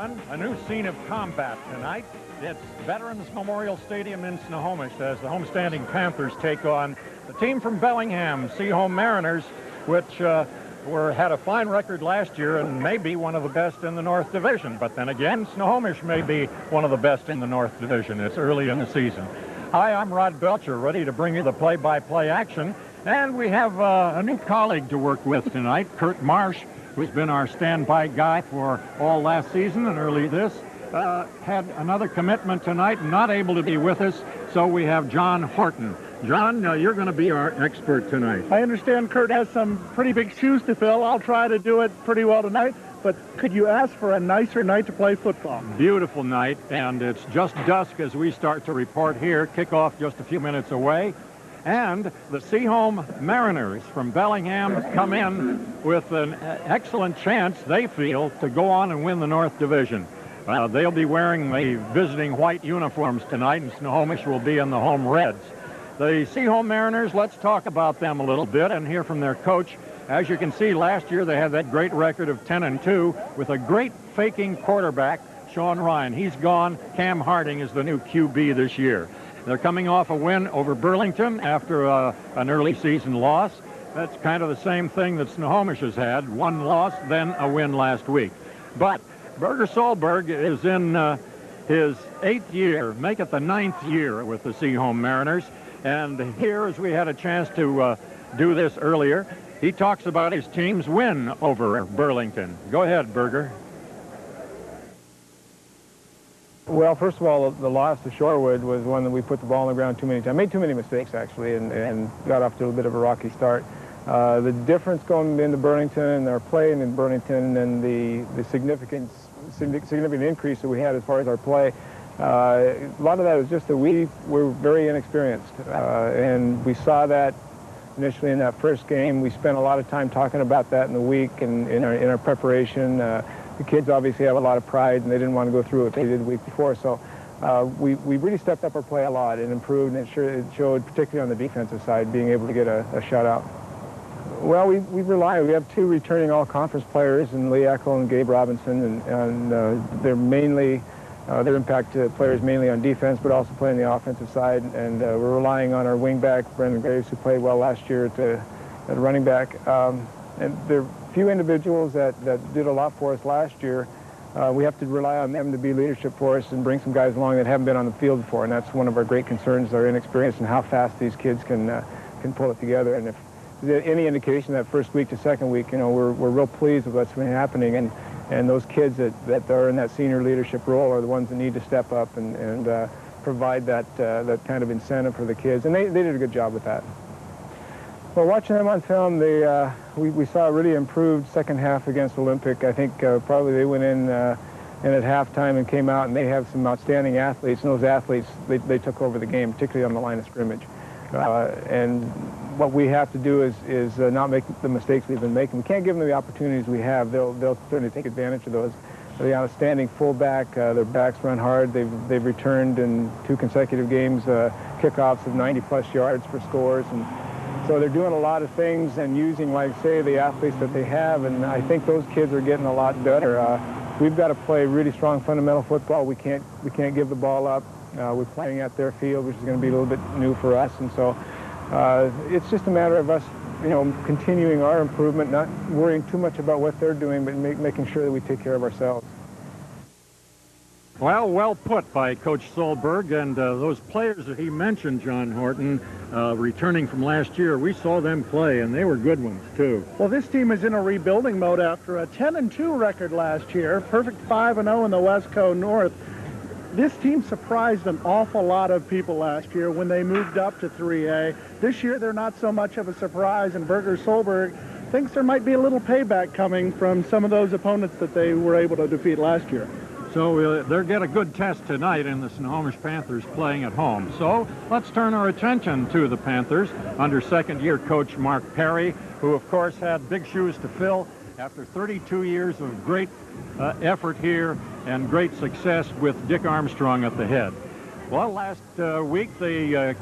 everyone. A new scene of combat tonight. It's Veterans Memorial Stadium in Snohomish as the homestanding Panthers take on the team from Bellingham, Sehome Mariners, which had a fine record last year and may be one of the best in the North Division. But then again, Snohomish may be one of the best in the North Division. It's early in the season. Hi, I'm Rod Belcher, ready to bring you the play-by-play action. And we have a new colleague to work with tonight, Kurt Marsh, who's been our standby guy for all last season and early this. Had another commitment tonight, not able to be with us, so we have John Horton. John, you're going to be our expert tonight. I understand Kurt has some pretty big shoes to fill. I'll try to do it pretty well tonight, but could you ask for a nicer night to play football? Beautiful night, and it's just dusk as we start to report here. Kickoff just a few minutes away. And the Sehome Mariners from Bellingham come in with an excellent chance, they feel, to go on and win the North Division. They'll be wearing the visiting white uniforms tonight, and Snohomish will be in the home reds. The Sehome Mariners, let's talk about them a little bit and hear from their coach. As you can see, last year they had that great record of 10-2 with a great faking quarterback, Sean Ryan. He's gone. Cam Harding is the new QB this year. They're coming off a win over Burlington after an early season loss. That's kind of the same thing that Snohomish has had. One loss, then a win last week. But Berger Solberg is in his 8th year, make it the 9th year with the Sehome Mariners. And here, as we had a chance to do this earlier, he talks about his team's win over Burlington. Go ahead, Berger. Well, first of all, the loss to Shorewood was one that we put the ball on the ground too many times. Made too many mistakes, actually, and got off to a bit of a rocky start. The difference going into Burlington and our play in Burlington and the significant increase that we had as far as our play, a lot of that was just that we were very inexperienced. And we saw that initially in that first game. We spent a lot of time talking about that in the week and in our preparation. The kids obviously have a lot of pride, and they didn't want to go through what they did the week before. So we really stepped up our play a lot and improved, and it showed, particularly on the defensive side, being able to get a shutout. Well, we have 2 returning all-conference players, in Lee Eckel and Gaben Robinson, and they're mainly, their impact players mainly on defense, but also playing the offensive side. And we're relying on our wingback, Brendan Graves, who played well last year at running back. And there are few individuals that did a lot for us last year. We have to rely on them to be leadership for us and bring some guys along that haven't been on the field before, and that's one of our great concerns, our inexperience and how fast these kids can pull it together. And if there's any indication that first week to second week, we're real pleased with what's been happening, and those kids that are in that senior leadership role are the ones that need to step up and provide that kind of incentive for the kids, and they did a good job with that. Well, watching them on film, we saw a really improved second half against Olympic. I think probably they went in at halftime and came out, and they have some outstanding athletes, and those athletes, they took over the game, particularly on the line of scrimmage. And what we have to do is not make the mistakes we've been making. We can't give them the opportunities we have. They'll certainly take advantage of those. The outstanding fullback, their backs run hard. They've returned in 2 consecutive games kickoffs of 90-plus yards for scores, and so they're doing a lot of things and using, like, say, the athletes that they have, and I think those kids are getting a lot better. We've got to play really strong fundamental football. We can't give the ball up. We're playing at their field, which is going to be a little bit new for us, and so it's just a matter of us, continuing our improvement, not worrying too much about what they're doing, but making sure that we take care of ourselves. Well put by Coach Solberg, and those players that he mentioned, John Horton, returning from last year, we saw them play, and they were good ones, too. Well, this team is in a rebuilding mode after a 10-2 record last year, perfect 5-0 in the Westco North. This team surprised an awful lot of people last year when they moved up to 3A. This year, they're not so much of a surprise, and Berger Solberg thinks there might be a little payback coming from some of those opponents that they were able to defeat last year. So they'll get a good test tonight in the Snohomish Panthers playing at home. So let's turn our attention to the Panthers under second-year coach Mark Perry, who, of course, had big shoes to fill after 32 years of great effort here and great success with Dick Armstrong at the head. Well, last week they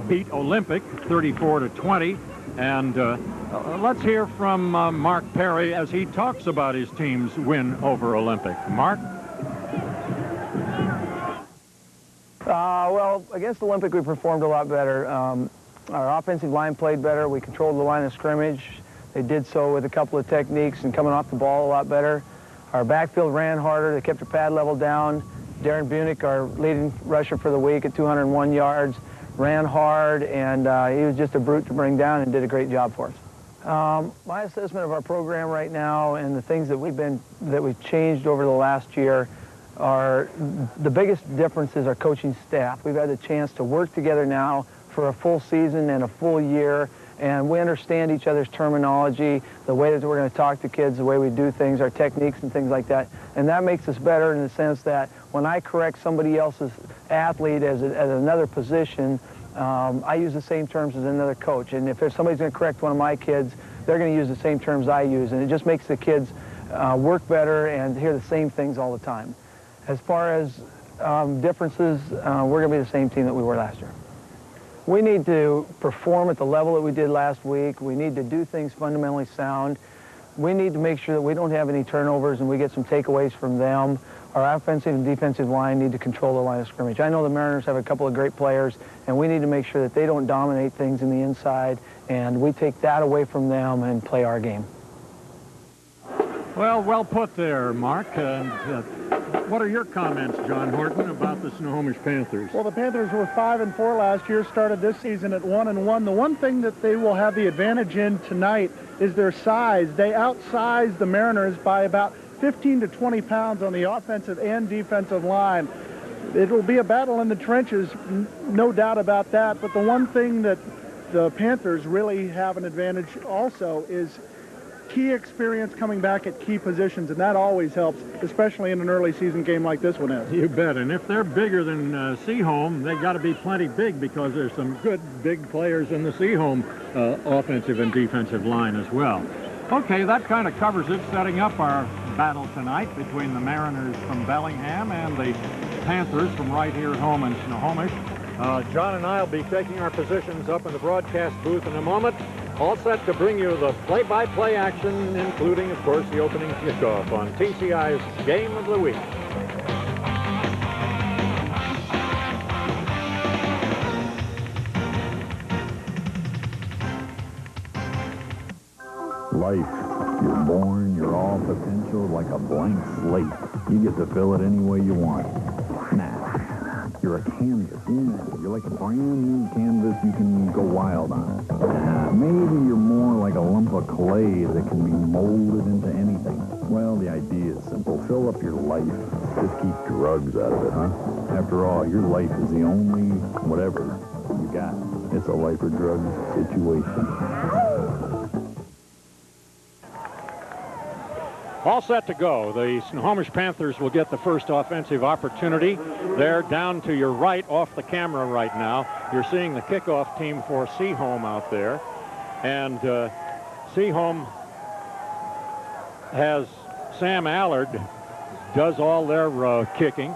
beat Olympic 34-20, and let's hear from Mark Perry as he talks about his team's win over Olympic. Mark? Well, against Olympic, we performed a lot better. Our offensive line played better. We controlled the line of scrimmage. They did so with a couple of techniques and coming off the ball a lot better. Our backfield ran harder. They kept their pad level down. Darren Bunich, our leading rusher for the week at 201 yards, ran hard, and he was just a brute to bring down and did a great job for us. My assessment of our program right now and the things that we've changed over the last year are the biggest differences are coaching staff. We've had the chance to work together now for a full season and a full year, and we understand each other's terminology, the way that we're going to talk to kids, the way we do things, our techniques and things like that. And that makes us better in the sense that when I correct somebody else's athlete at another position, I use the same terms as another coach. And if somebody's going to correct one of my kids, they're going to use the same terms I use. And it just makes the kids work better and hear the same things all the time. As far as differences, we're going to be the same team that we were last year. We need to perform at the level that we did last week. We need to do things fundamentally sound. We need to make sure that we don't have any turnovers and we get some takeaways from them. Our offensive and defensive line need to control the line of scrimmage. I know the Mariners have a couple of great players, and we need to make sure that they don't dominate things in the inside, and we take that away from them and play our game. Well put there, Mark. What are your comments, John Horton, about the Snohomish Panthers? Well, the Panthers were 5-4 last year, started this season at 1-1. The one thing that they will have the advantage in tonight is their size. They outsized the Mariners by about 15 to 20 pounds on the offensive and defensive line. It will be a battle in the trenches, no doubt about that. But the one thing that the Panthers really have an advantage also is key experience coming back at key positions, and that always helps, especially in an early season game like this one is. You bet. And if they're bigger than Sehome, they've got to be plenty big because there's some good big players in the Sehome offensive and defensive line as well. Okay, that kind of covers it, setting up our battle tonight between the Mariners from Bellingham and the Panthers from right here at home in Snohomish. John and I will be taking our positions up in the broadcast booth in a moment, all set to bring you the play-by-play action, including, of course, the opening kickoff on TCI's Game of the Week. Life. You're born, you're all potential like a blank slate. You get to fill it any way you want. Nah, you're a canvas. Yeah, you're like a brand new canvas you can go wild on. Maybe you're more like a lump of clay that can be molded into anything. Well, the idea is simple. Fill up your life. Just keep drugs out of it, huh? After all, your life is the only whatever you got. It's a life or drugs situation. All set to go. The Snohomish Panthers will get the first offensive opportunity. They're down to your right off the camera right now. You're seeing the kickoff team for Sehome out there. And Sehome has Sam Allard does all their kicking.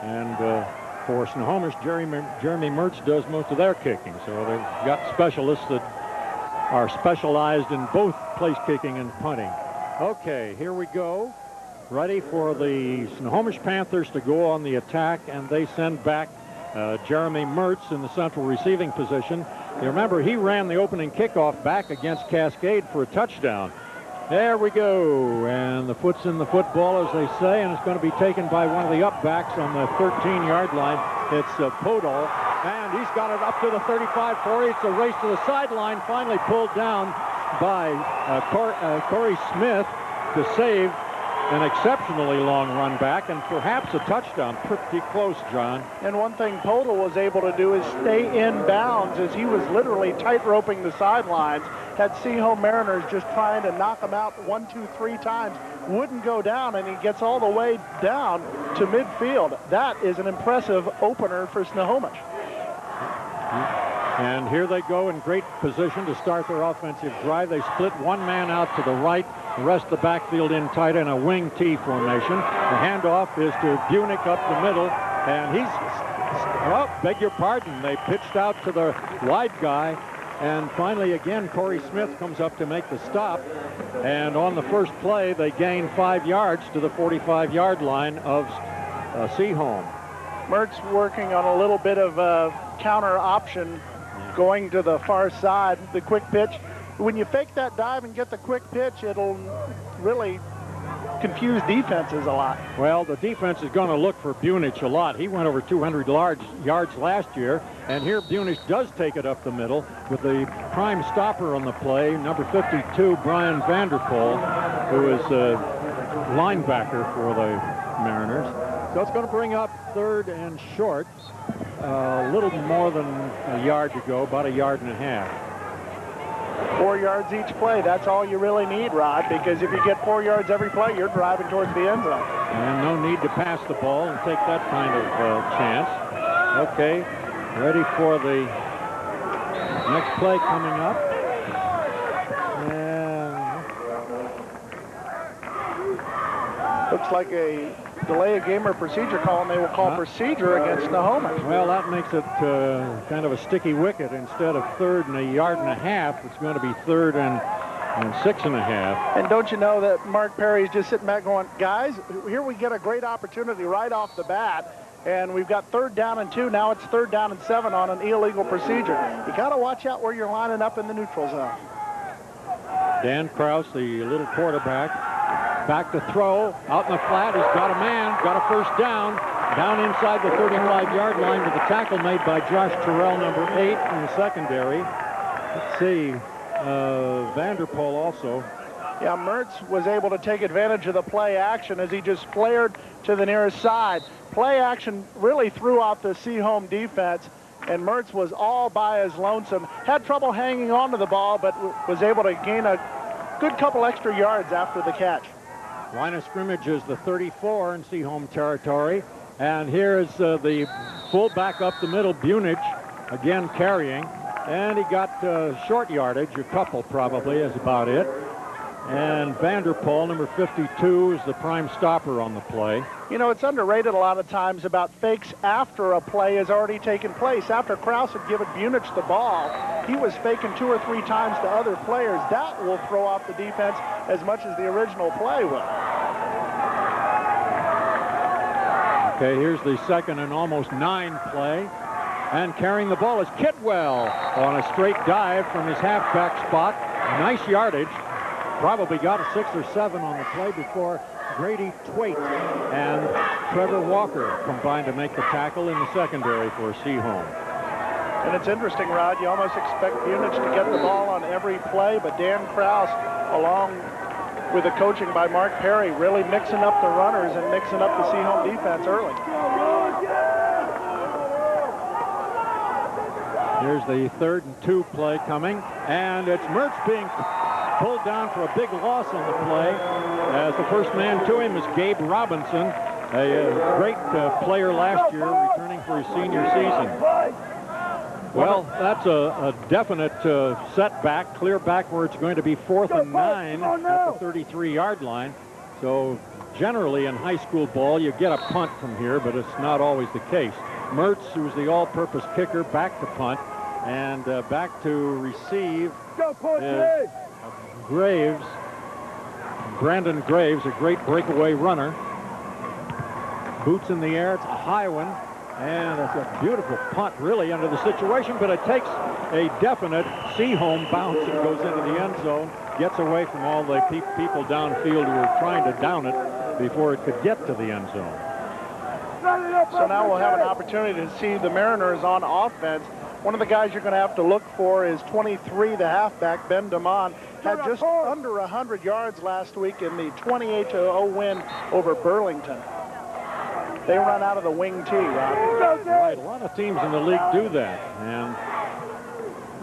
And for Snohomish, Jeremy Mertz does most of their kicking. So they've got specialists that are specialized in both place kicking and punting. Okay, here we go. Ready for the Snohomish Panthers to go on the attack, and they send back Jeremy Mertz in the central receiving position. You remember, he ran the opening kickoff back against Cascade for a touchdown. There we go, and the foot's in the football, as they say, and it's going to be taken by one of the upbacks on the 13-yard line. It's Podol, and he's got it up to the 35-40. It's a race to the sideline, finally pulled down by Cory Smith to save an exceptionally long run back and perhaps a touchdown. Pretty close, John. And one thing Podol was able to do is stay in bounds as he was literally tight-roping the sidelines. Had Sehome Mariners just trying to knock him out 1, 2, 3 times. Wouldn't go down, and he gets all the way down to midfield. That is an impressive opener for Snohomish. And here they go in great position to start their offensive drive. They split one man out to the right, the rest of the backfield in tight in a wing T formation. The handoff is to Bunich up the middle, and beg your pardon, they pitched out to the wide guy, and finally again Cory Smith comes up to make the stop, and on the first play they gain 5 yards to the 45-yard line of Sehome. Mertz working on a little bit of a counter option, going to the far side, the quick pitch. When you fake that dive and get the quick pitch, it'll really confuse defenses a lot. Well, the defense is going to look for Bunich a lot. He went over 200 yards last year, and here Bunich does take it up the middle with the prime stopper on the play, number 52, Brian Vanderpool, who is a linebacker for the Mariners. So it's going to bring up third and short, a little more than a yard to go, about a yard and a half. 4 yards each play. That's all you really need, Rod, because if you get 4 yards every play, you're driving towards the end zone. And no need to pass the ball and take that kind of chance. Okay, ready for the next play coming up. And looks like a delay of game or procedure call, and they will call procedure against Snohomish. Well, that makes it kind of a sticky wicket. Instead of third and a yard and a half, it's going to be third and 6.5. And don't you know that Mark Perry's just sitting back going, guys, here we get a great opportunity right off the bat, and we've got 3rd down and 2. Now it's 3rd down and 7 on an illegal procedure. You got to watch out where you're lining up in the neutral zone. Dan Krause, the little quarterback, back to throw, out in the flat, he's got a man, got a first down inside the 35-yard line with the tackle made by Josh Terrell, number 8 in the secondary. Let's see, Vanderpool also. Yeah, Mertz was able to take advantage of the play action as he just flared to the nearest side. Play action really threw out the Sehome defense, and Mertz was all by his lonesome. Had trouble hanging on to the ball, but was able to gain a good couple extra yards after the catch. Line of scrimmage is the 34 in Sehome territory. And here is the fullback up the middle, Bunich, again carrying. And he got short yardage, a couple probably is about it. And Vanderpool, number 52, is the prime stopper on the play. You know, it's underrated a lot of times about fakes after a play has already taken place. After Krause had given Bunich the ball, he was faking 2 or 3 times to other players. That will throw off the defense as much as the original play will. Okay, here's the 2nd and almost 9 play. And carrying the ball is Kidwell on a straight dive from his halfback spot. Nice yardage. Probably got a 6 or 7 on the play before Grady Twait and Trevor Walker combined to make the tackle in the secondary for Sehome. And it's interesting, Rod, you almost expect Bunich to get the ball on every play, but Dan Krause, along with the coaching by Mark Perry, really mixing up the runners and mixing up the Sehome defense early. Here's the 3rd and 2 play coming, and it's Mertz being pulled down for a big loss on the play, as the first man to him is Gaben Robinson, a great player last year, returning for his senior season. Well, that's a definite setback, clear back where it's going to be 4th and 9 at the 33-yard line. So generally in high school ball, you get a punt from here, but it's not always the case. Mertz, who's the all-purpose kicker, back to punt, and back to receive is Graves, Brandon Graves, a great breakaway runner. Boots in the air, it's a high one, and it's a beautiful punt really under the situation, but it takes a definite Sehome bounce and goes into the end zone, gets away from all the people downfield who are trying to down it before it could get to the end zone. So now we'll have an opportunity to see the Mariners on offense. One of the guys you're going to have to look for is 23, the halfback, Ben DeMond. Had just under 100 yards last week in the 28-0 win over Burlington. They run out of the wing tee, Rob. Right, a lot of teams in the league do that. And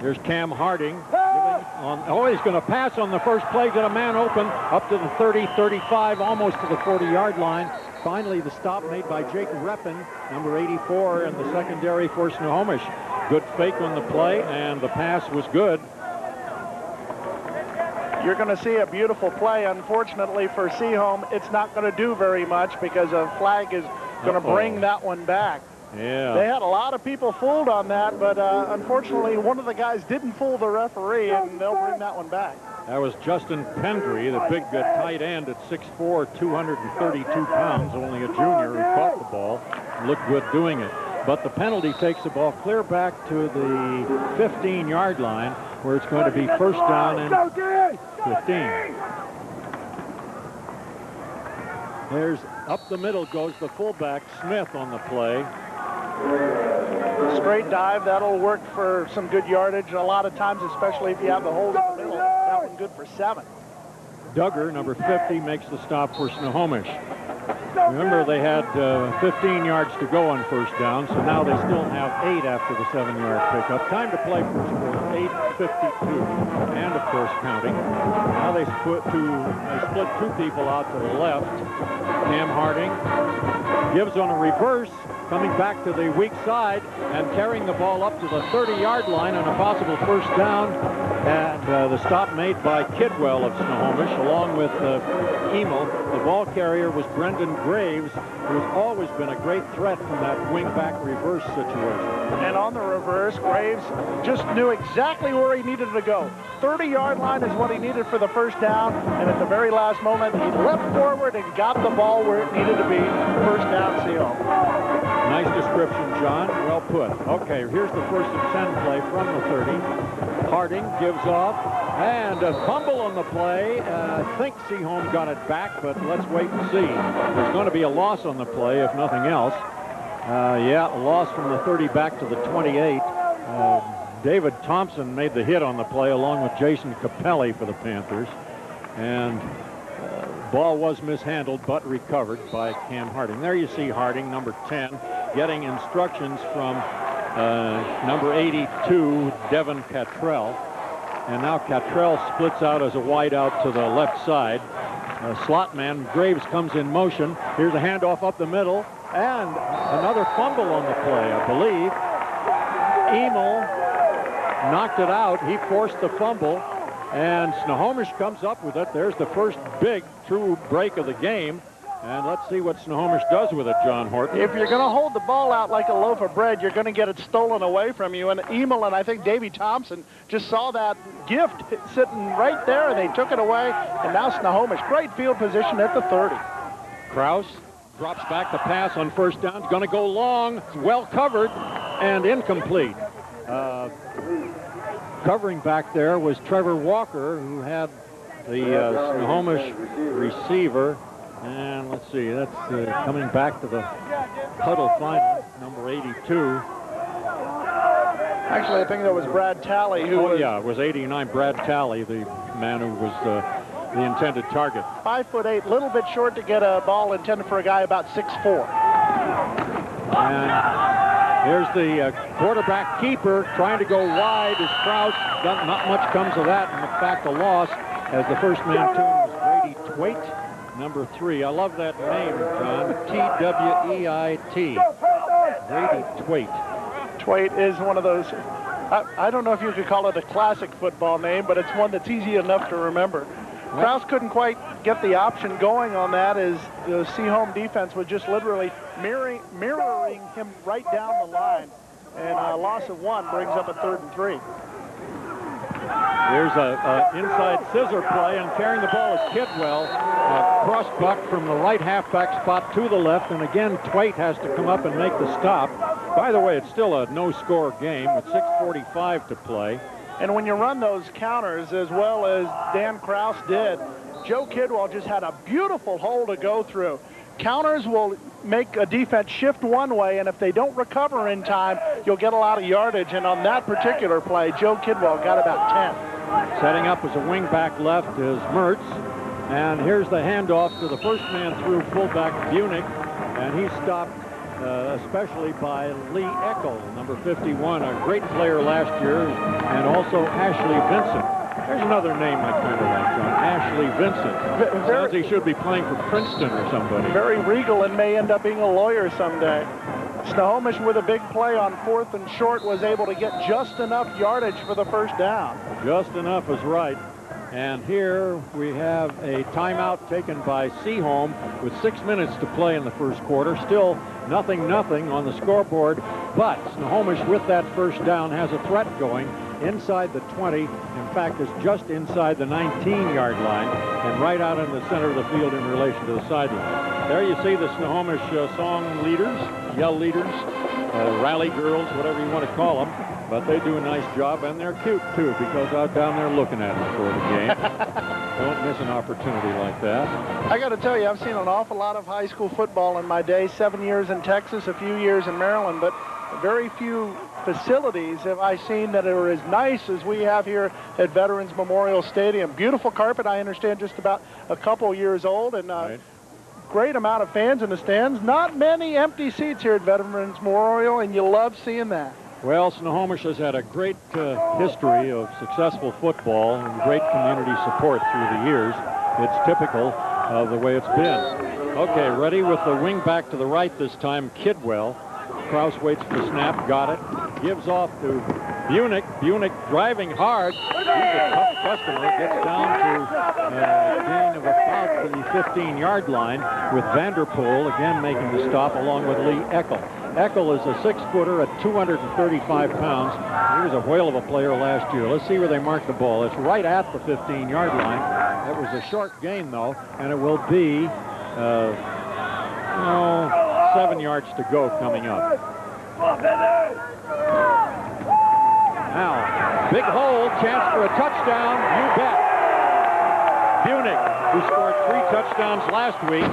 here's Cam Harding. He's going to pass on the first play, get a man open up to the 30, 35, almost to the 40-yard line. Finally, the stop made by Jake Reppin, number 84 in the secondary for Snohomish. Good fake on the play, and the pass was good. You're going to see a beautiful play. Unfortunately for Sehome, it's not going to do very much because a flag is going to bring that one back. Yeah. They had a lot of people fooled on that, but unfortunately, one of the guys didn't fool the referee, and they'll bring that one back. That was Justin Pendry, the big tight end at 6'4", 232 pounds, only a junior, who caught the ball and looked good doing it. But the penalty takes the ball clear back to the 15-yard line, where it's going to be first down and 15. There's up the middle goes the fullback, Smith, on the play. Straight dive, that'll work for some good yardage. A lot of times, especially if you have the hole in the middle, that one's good for 7. Duggar, number 50, makes the stop for Snohomish. Remember, they had 15 yards to go on first down, so now they still have 8 after the 7-yard pickup. Time to play first quarter, 8:52, and of course counting. Now they split 2 people out to the left. Cam Harding gives on a reverse, coming back to the weak side and carrying the ball up to the 30-yard line on a possible first down. And the stop made by Kidwell of Snohomish, along with Emil. The ball carrier was Brendan Graves, who's always been a great threat from that wing-back reverse situation. And on the reverse, Graves just knew exactly where he needed to go. 30-yard line is what he needed for the first down, and at the very last moment, he leapt forward and got the ball where it needed to be. First down, Sehome. Nice description, John. Well put. Okay, here's the 1st and 10 play from the 30. Harding gives off, and a fumble on the play. I think Sehome got it back, but let's wait and see. There's going to be a loss on the play, if nothing else. Yeah, a loss from the 30 back to the 28. David Thompson made the hit on the play, along with Jason Capelli for the Panthers. And ball was mishandled, but recovered by Cam Harding. There you see Harding, number 10, getting instructions from number 82, Devin Catrell. And now Catrell splits out as a wide out to the left side. Slot man Graves comes in motion. Here's a handoff up the middle, and another fumble on the play, I believe. Emil knocked it out. He forced the fumble, and Snohomish comes up with it. There's the first big true break of the game. And let's see what Snohomish does with it, John Horton. If you're going to hold the ball out like a loaf of bread, you're going to get it stolen away from you. And Emil and I think Davey Thompson just saw that gift sitting right there, and they took it away. And now Snohomish, great field position at the 30. Kraus drops back the pass on first down. It's going to go long, well covered, and incomplete. Covering back there was Trevor Walker, who had the Snohomish receiver. And let's see, that's coming back to the huddle final, number 82. Actually, I think that was Brad Talley who was... yeah, it was 89, Brad Talley, the man who was the intended target. 5'8", a little bit short to get a ball intended for a guy about 6'4". And here's the quarterback keeper trying to go wide as Kraus. Not much comes of that. In fact, a loss, as the first man to him was Brady Twait, number 3. I love that name, John. T-W-E-I-T. Brady Twait. Twait is one of those, I don't know if you could call it a classic football name, but it's one that's easy enough to remember. Kraus couldn't quite get the option going on that, as the Sehome defense was just literally mirroring him right down the line. And a loss of 1 brings up a 3rd and 3. Here's a inside scissor play, and carrying the ball is Kidwell. Cross buck from the right halfback spot to the left, and again Twait has to come up and make the stop. By the way, it's still a no-score game with 6:45 to play. And when you run those counters as well as Dan Kraus did, Joe Kidwell just had a beautiful hole to go through. Counters will make a defense shift one way, and if they don't recover in time, you'll get a lot of yardage. And on that particular play, Joe Kidwell got about 10. Setting up as a wing-back left is Mertz. And here's the handoff to the first man through, fullback Bunich. And he's stopped especially by Lee Eckel, number 51, a great player last year, and also Ashley Vincent. There's another name I kind of like, John. Ashley Vincent. Sounds he should be playing for Princeton or somebody. Very regal and may end up being a lawyer someday. Snohomish, with a big play on 4th and short, was able to get just enough yardage for the first down. Just enough is right. And here we have a timeout taken by Sehome with 6 minutes to play in the first quarter. Still nothing on the scoreboard, but Snohomish, with that first down, has a threat going. inside the 20. In fact, it's just inside the 19-yard line and right out in the center of the field in relation to the sideline. There you see the Snohomish song leaders, yell leaders, rally girls, whatever you want to call them. But they do a nice job, and they're cute, too, because I'm down there looking at them before the game. Don't miss an opportunity like that. I got to tell you, I've seen an awful lot of high school football in my day, 7 years in Texas, a few years in Maryland, but very few facilities have I seen that are as nice as we have here at Veterans Memorial Stadium. Beautiful carpet, I understand, just about a couple years old, and Right. great amount of fans in the stands. Not many empty seats here at Veterans Memorial, and you love seeing that. Well, Snohomish has had a great history of successful football and great community support through the years. It's typical of the way it's been. Okay, ready with the wing back to the right this time, Kidwell. Kraus waits for the snap, got it. Gives off to Bunich. Bunich driving hard. He's a tough customer. Gets down to a gain of about the 15-yard line with Vanderpool again making the stop along with Lee Eckel. Eckel is a 6-footer at 235 pounds. He was a whale of a player last year. Let's see where they mark the ball. It's right at the 15-yard line. It was a short gain, though, and it will be 7 yards to go coming up. Now, big hole, chance for a touchdown, you bet. Bunich, who scored 3 touchdowns last week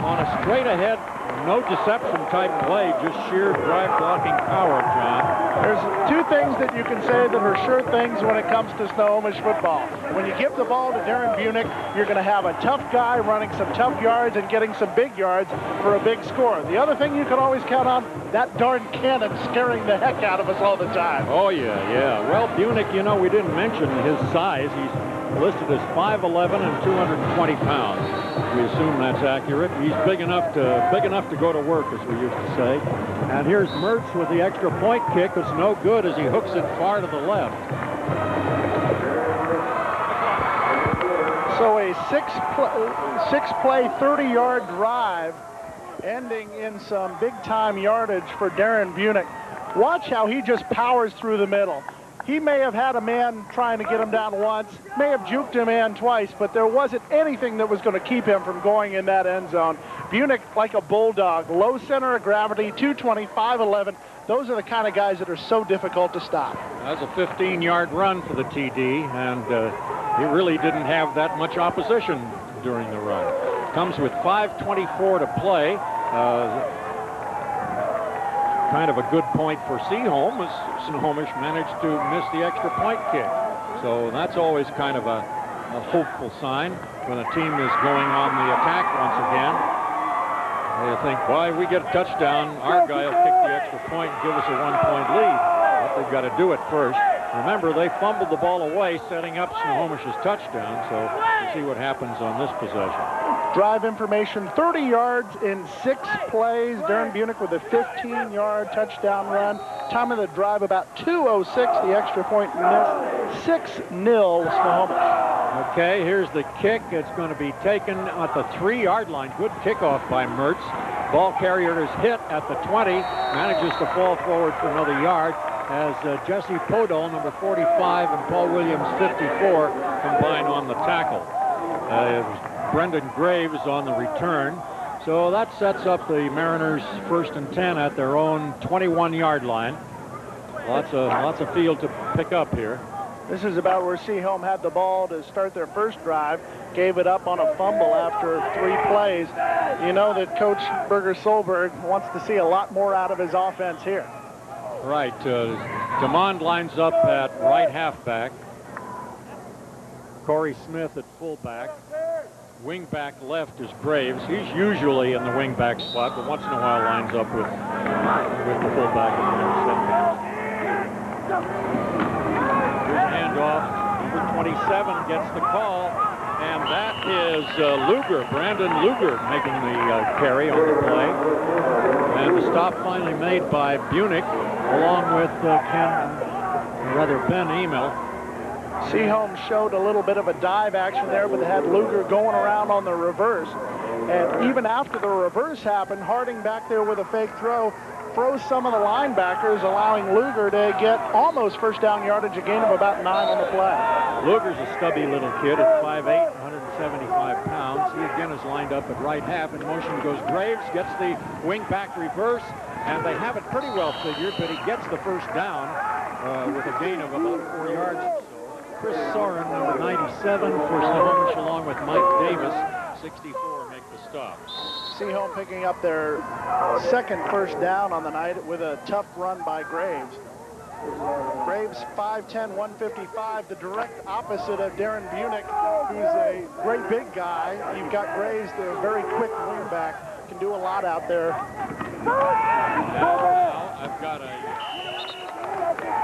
on a straight-ahead, no deception type play, just sheer drive blocking power, John. There's 2 things that you can say that are sure things when it comes to Snohomish football. When you give the ball to Darren Bunich, you're going to have a tough guy running some tough yards and getting some big yards for a big score. The other thing you can always count on, that darn cannon scaring the heck out of us all the time. Oh, yeah. Well, Bunich, you know, we didn't mention his size. He's listed as 5'11" and 220 pounds. We assume that's accurate. He's big enough to go to work, as we used to say. And here's Mertz with the extra point kick. It's no good as he hooks it far to the left. So a six-play, 30-yard drive ending in some big-time yardage for Darren Bunich. Watch how he just powers through the middle. He may have had a man trying to get him down once, may have juked a man twice, but there wasn't anything that was going to keep him from going in that end zone. Bunich, like a bulldog, low center of gravity, 220, 5'11". Those are the kind of guys that are so difficult to stop. That's a 15-yard run for the TD, and he really didn't have that much opposition during the run. Comes with 5:24 to play. Kind of a good point for Sehome as Snohomish managed to miss the extra point kick. So that's always kind of a hopeful sign when a team is going on the attack once again. They think, why, we get a touchdown, our guy will kick the extra point and give us a 1-point lead. But they've got to do it first. Remember, they fumbled the ball away, setting up Snohomish's touchdown, so we'll see what happens on this possession. Drive information, 30 yards in 6 plays. Darren Bunich with a 15-yard touchdown run. Time of the drive about 2:06, the extra point missed. 6-0 Snohomish. Okay, here's the kick. It's going to be taken at the 3-yard line. Good kickoff by Mertz. Ball carrier is hit at the 20, manages to fall forward for another yard as Jesse Podol, number 45, and Paul Williams, 54, combine on the tackle. Brendan Graves on the return. So that sets up the Mariners 1st and 10 at their own 21-yard line. Lots of field to pick up here. This is about where Sehome had the ball to start their first drive, gave it up on a fumble after 3 plays. You know that Coach Berger Solberg wants to see a lot more out of his offense here. Right. DeMond lines up at right halfback. Cory Smith at fullback. Wingback left is Graves. He's usually in the wingback spot, but once in a while lines up with the fullback. Here's a handoff. Number 27 gets the call, and that is Luger, Brandon Luger, making the carry on the play. And the stop finally made by Bunich, along with Ben Emil. Sehome showed a little bit of a dive action there, but they had Luger going around on the reverse. And even after the reverse happened, Harding back there with a fake throw, froze some of the linebackers, allowing Luger to get almost first down yardage, a gain of about 9 on the play. Luger's a stubby little kid at 5'8", 175 pounds. He again is lined up at right half. In motion goes Graves, gets the wing-back reverse, and they have it pretty well figured, but he gets the first down with a gain of about 4 yards or so. Chris Soren, number 97 for Snohomish, along with Mike Davis, 64, make the stop. Sehome picking up their second first down on the night with a tough run by Graves. Graves, 5'10", 155, the direct opposite of Darren Bunich, who's a great big guy. You've got Graves, the very quick wingback, can do a lot out there. Now I've got a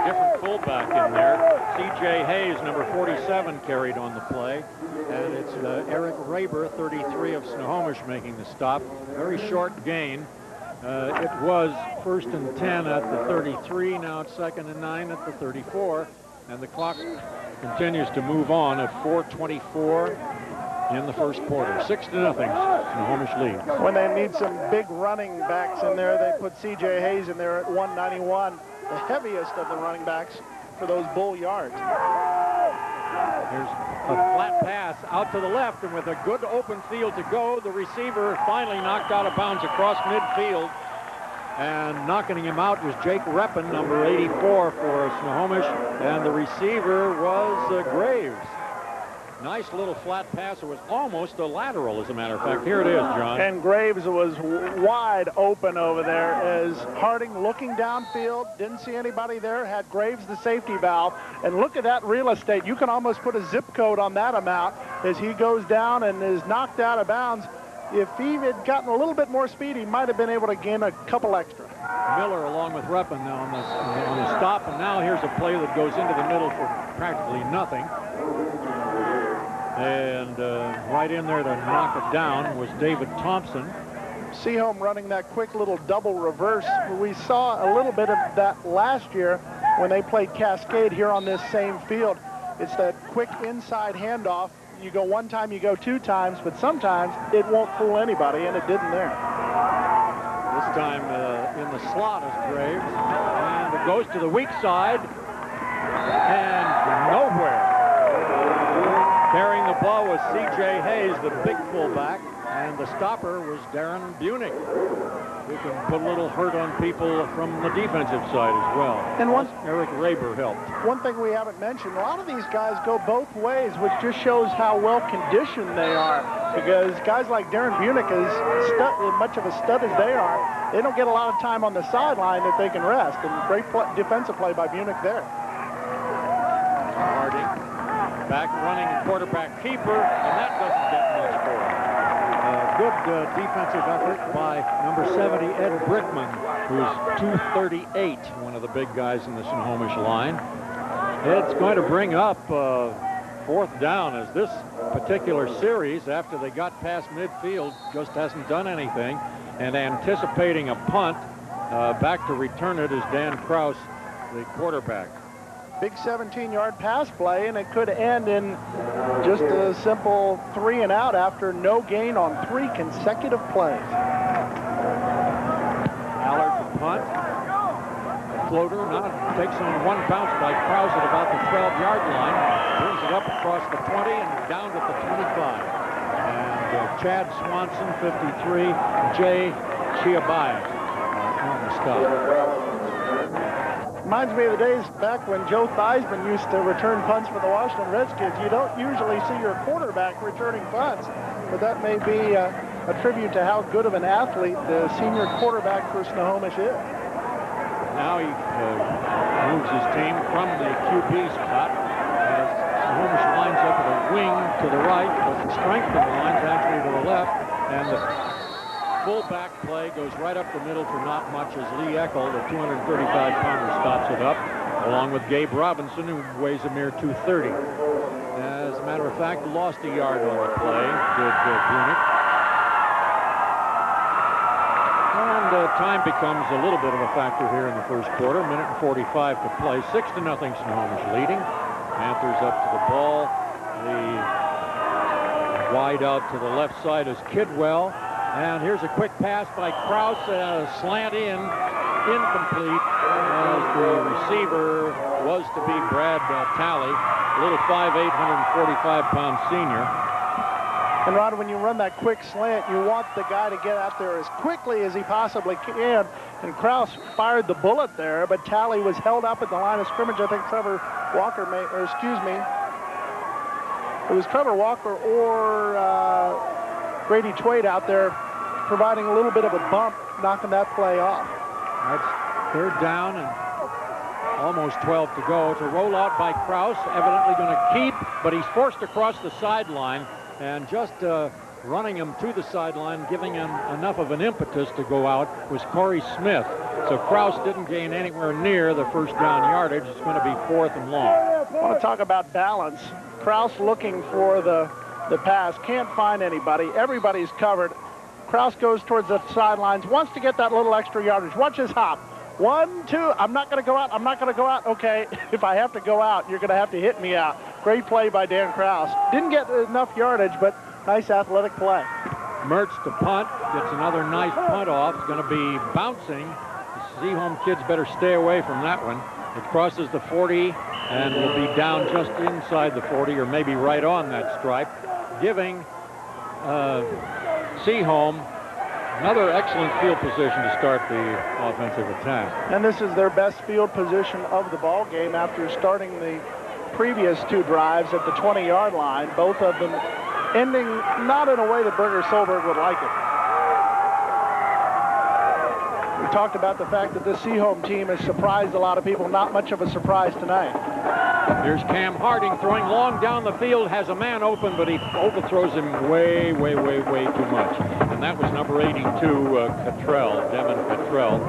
different fullback in there. C.J. Hayes, number 47, carried on the play. And it's Eric Raber, 33 of Snohomish, making the stop. Very short gain. It was 1st and 10 at the 33. Now it's 2nd and 9 at the 34. And the clock continues to move on at 4:24 in the first quarter. 6-0, Snohomish leads. When they need some big running backs in there, they put C.J. Hayes in there at 191, the heaviest of the running backs for those bull yards. Here's a flat pass out to the left, and with a good open field to go, the receiver finally knocked out of bounds across midfield. And knocking him out was Jake Reppin, number 84 for Snohomish, and the receiver was Graves. Nice little flat pass. It was almost a lateral, as a matter of fact. Here it is, John. And Graves was wide open over there as Harding, looking downfield, didn't see anybody there, had Graves the safety valve. And look at that real estate. You can almost put a zip code on that amount as he goes down and is knocked out of bounds. If he had gotten a little bit more speed, he might have been able to gain a couple extra. Miller along with Reppin now on the stop, and now here's a play that goes into the middle for practically nothing. And right in there to knock it down was David Thompson. Sehome running that quick little double reverse. We saw a little bit of that last year when they played Cascade here on this same field. It's that quick inside handoff. You go one time, you go 2 times, but sometimes it won't fool anybody, and it didn't there. This time in the slot is Graves, and it goes to the weak side, and nowhere. Carrying the ball was C.J. Hayes, the big fullback, and the stopper was Darren Bunich, who can put a little hurt on people from the defensive side as well. And Eric Raber helped. One thing we haven't mentioned, a lot of these guys go both ways, which just shows how well conditioned they are. Because guys like Darren Bunich, as much of a stud as they are, they don't get a lot of time on the sideline that they can rest. And great defensive play by Bunich there. Harding, back running quarterback keeper, and that doesn't get much for him. Good defensive effort by number 70, Ed Brickman, who's 238, one of the big guys in the Snohomish line. Ed's going to bring up 4th down, as this particular series, after they got past midfield, just hasn't done anything. And anticipating a punt, back to return it is Dan Kraus, the quarterback. Big 17-yard pass play, and it could end in just a simple 3 and out after no gain on 3 consecutive plays. Allard to punt. Floater now takes on 1 bounce by Krause at about the 12-yard line. Brings it up across the 20 and down to the 25. And Chad Swanson, 53, Jay Chiabai on the stop. Reminds me of the days back when Joe Theismann used to return punts for the Washington Redskins. You don't usually see your quarterback returning punts, but that may be a tribute to how good of an athlete the senior quarterback for Snohomish is. Now he moves his team from the QB spot as Snohomish lines up at a wing to the right, but the strength of the line's actually to the left, and the fullback play goes right up the middle for not much as Lee Eckel, the 235-pounder, stops it up, along with Gabe Robinson, who weighs a mere 230. As a matter of fact, lost a yard on the play, did Bunich. And time becomes a little bit of a factor here in the first quarter. Minute and 45 to play. 6-0 Snohomish leading. Panthers up to the ball. The wide out to the left side is Kidwell. And here's a quick pass by Krause, slant in, incomplete as the receiver was to be Brad Talley, a little 5'8", 145-pound senior. And Rod, when you run that quick slant, you want the guy to get out there as quickly as he possibly can. And Kraus fired the bullet there, but Talley was held up at the line of scrimmage. I think Trevor Walker it was Trevor Walker or Grady Twade out there providing a little bit of a bump, knocking that play off. That's third down and almost 12 to go. It's a rollout by Kraus, evidently going to keep, but he's forced across the sideline. And just running him to the sideline, giving him enough of an impetus to go out, was Cory Smith. So Kraus didn't gain anywhere near the first down yardage. It's going to be 4th and long. I want to talk about balance. Kraus looking for the pass, can't find anybody. Everybody's covered. Kraus goes towards the sidelines, wants to get that little extra yardage. Watch his hop. 1, 2, I'm not going to go out, I'm not going to go out. Okay, if I have to go out, you're going to have to hit me out. Great play by Dan Kraus. Didn't get enough yardage, but nice athletic play. Mertz to punt, gets another nice punt off. It's going to be bouncing. The Sehome kids better stay away from that one. It crosses the 40 and will be down just inside the 40, or maybe right on that stripe, giving Sehome another excellent field position to start the offensive attack. And this is their best field position of the ball game after starting the previous 2 drives at the 20-yard line, both of them ending not in a way that Berger Solberg would like it. We talked about the fact that the Sehome team has surprised a lot of people. Not much of a surprise tonight. Here's Cam Harding throwing long down the field, has a man open, but he overthrows him way too much. And that was number 82, Devin Cottrell.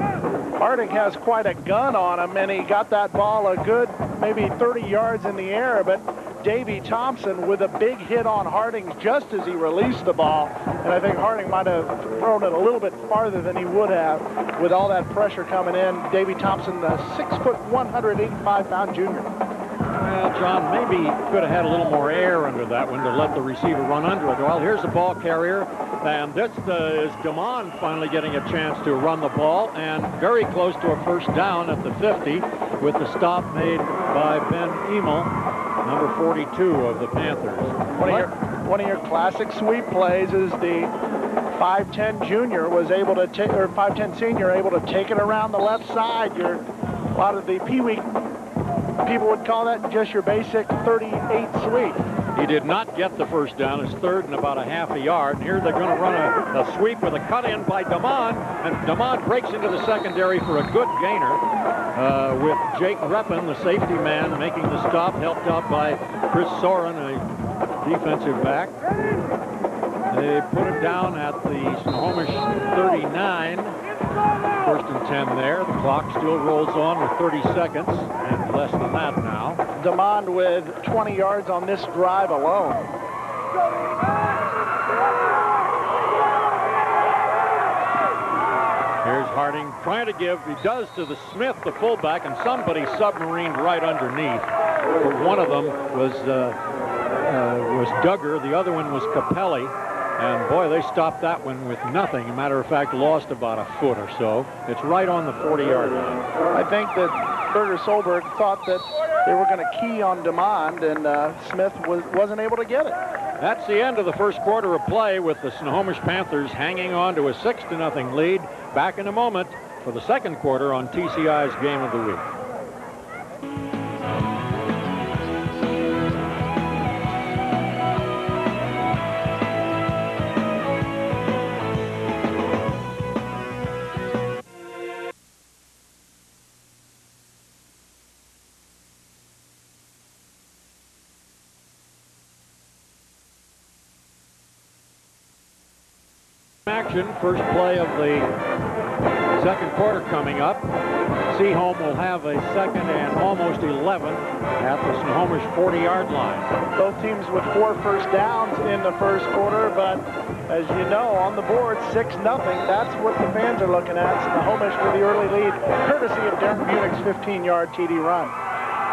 Harding has quite a gun on him, and he got that ball a good maybe 30 yards in the air, but Davey Thompson with a big hit on Harding just as he released the ball. And I think Harding might have thrown it a little bit farther than he would have with all that pressure coming in. Davey Thompson, the 6', 185-pound junior. Well, John, maybe could have had a little more air under that one to let the receiver run under it. Well, here's the ball carrier, and this is Damon finally getting a chance to run the ball, and very close to a first down at the 50 with the stop made by Ben Emil, number 42 of the Panthers. One of your classic sweep plays is the 5'10 junior was able to take, or 5'10 senior able to take it around the left side. A lot of the Pee-wee people would call that just your basic 38 sweep. He did not get the first down. It's third and about a half a yard. And here they're going to run a sweep with a cut-in by Damon. And Damon breaks into the secondary for a good gainer with Jake Reppin, the safety man, making the stop, helped out by Chris Soren, a defensive back. They put it down at the Snohomish 39. First and 10 there. The clock still rolls on with 30 seconds and less than that now. Damond with 20 yards on this drive alone. Here's Harding trying to give, he does to the Smith, the fullback, and somebody submarined right underneath. One of them was Duggar, the other one was Capelli. And boy, they stopped that one with nothing. As a matter of fact, lost about a foot or so. It's right on the 40-yard line. I think that Berger Solberg thought that they were going to key on Damond, and Smith wasn't able to get it. That's the end of the first quarter of play with the Snohomish Panthers hanging on to a 6-0 lead. Back in a moment for the second quarter on TCI's Game of the Week. Action, first play of the second quarter coming up. Sehome will have a second and almost 11 at the Snohomish 40-yard line. Both teams with 4 first downs in the first quarter, but as you know, on the board, 6-0. That's what the fans are looking at. Snohomish with the early lead, courtesy of Darren Bunich's 15-yard TD run.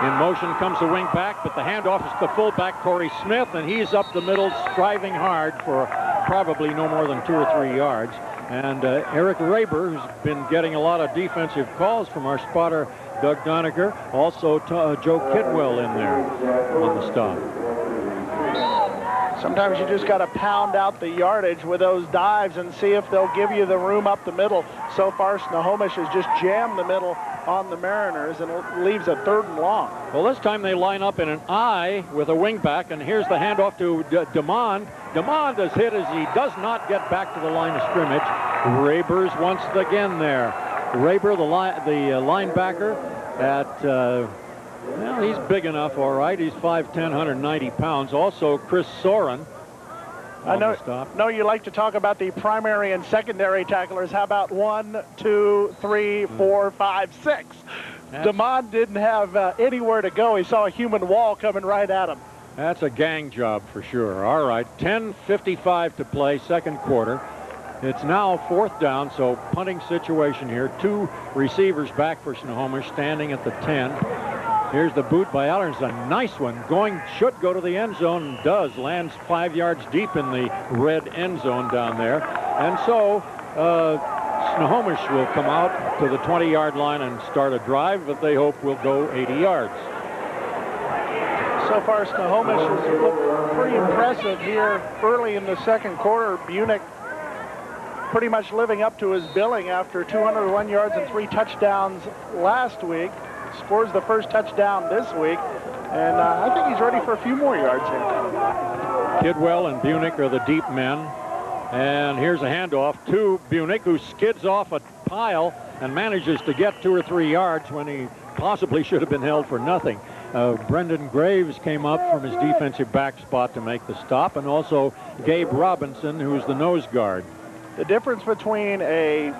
In motion comes the wing back, but the handoff is the fullback, Cory Smith, and he's up the middle, striving hard for probably no more than 2 or 3 yards. And Eric Raber, who's been getting a lot of defensive calls from our spotter, Doug Doniger. Also Joe Kidwell in there on the stop. Sometimes you just got to pound out the yardage with those dives and see if they'll give you the room up the middle. So far, Snohomish has just jammed the middle on the Mariners, and it leaves a 3rd and long. Well, this time they line up in an I with a wingback, and here's the handoff to DeMond. DeMond is hit as he does not get back to the line of scrimmage. Raber's once again there. Raber, the linebacker, at well, he's big enough, all right. He's 5'10", 190 pounds. Also, Chris Soren. I know you like to talk about the primary and secondary tacklers. How about 1, 2, 3, 4, 5, 6? DeMond didn't have anywhere to go. He saw a human wall coming right at him. That's a gang job for sure. All right, 10:55 to play, 2nd quarter. It's now 4th down, so punting situation here. 2 receivers back for Snohomish, standing at the 10. Here's the boot by Allers, a nice one. Should go to the end zone, and does. Lands 5 yards deep in the red end zone down there. And so Snohomish will come out to the 20-yard line and start a drive that they hope will go 80 yards. So far, Snohomish has looked pretty impressive here early in the 2nd quarter. Bunich pretty much living up to his billing after 201 yards and 3 touchdowns last week. Scores the first touchdown this week, and I think he's ready for a few more yards here. Kidwell and Bunich are the deep men, and here's a handoff to Bunich, who skids off a pile and manages to get 2 or 3 yards when he possibly should have been held for nothing. Brendan Graves came up from his defensive back spot to make the stop, and also Gabe Robinson, who's the nose guard. The difference between a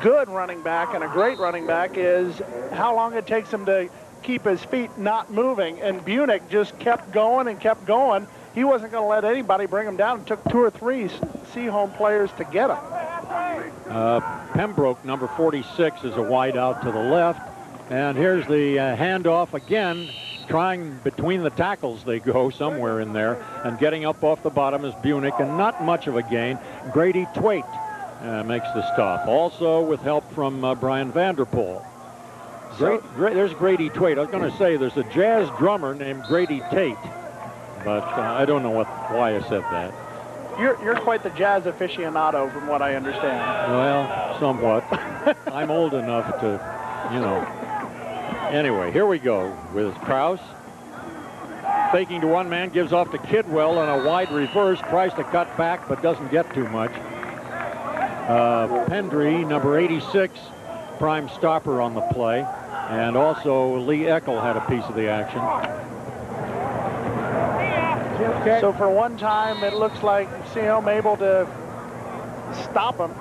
good running back and a great running back is how long it takes him to keep his feet not moving, and Bunich just kept going and kept going. He wasn't going to let anybody bring him down. It took 2 or 3 Sehome players to get him. Pembroke, number 46, is a wide out to the left, and here's the handoff again. Trying between the tackles, they go somewhere in there, and getting up off the bottom is Bunich, and not much of a gain. Grady Twait makes the stop, also with help from Brian Vanderpool. There's Grady Twait. I was going to say there's a jazz drummer named Grady Tate, but I don't know why I said that. You're quite the jazz aficionado, from what I understand. Well, somewhat. I'm old enough to, you know. Anyway, here we go with Krause. Faking to one man, gives off to Kidwell on a wide reverse. Tries to cut back, but doesn't get too much. Pendry, number 86, prime stopper on the play. And also Lee Eckel had a piece of the action. So for one time, it looks like Sehome able to stop him,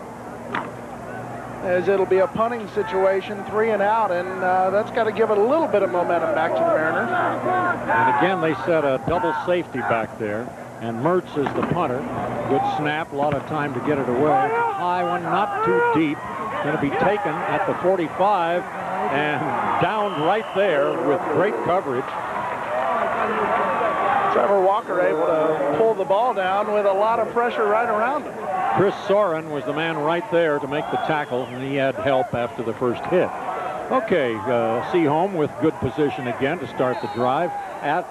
as it'll be a punting situation, 3 and out, and that's got to give it a little bit of momentum back to the Mariners. And again, they set a double safety back there, and Mertz is the punter. Good snap, a lot of time to get it away. High one, not too deep. Going to be taken at the 45 and down right there with great coverage. Trevor Walker able to pull the ball down with a lot of pressure right around him. Chris Soren was the man right there to make the tackle, and he had help after the first hit. Okay, Sehome with good position again to start the drive at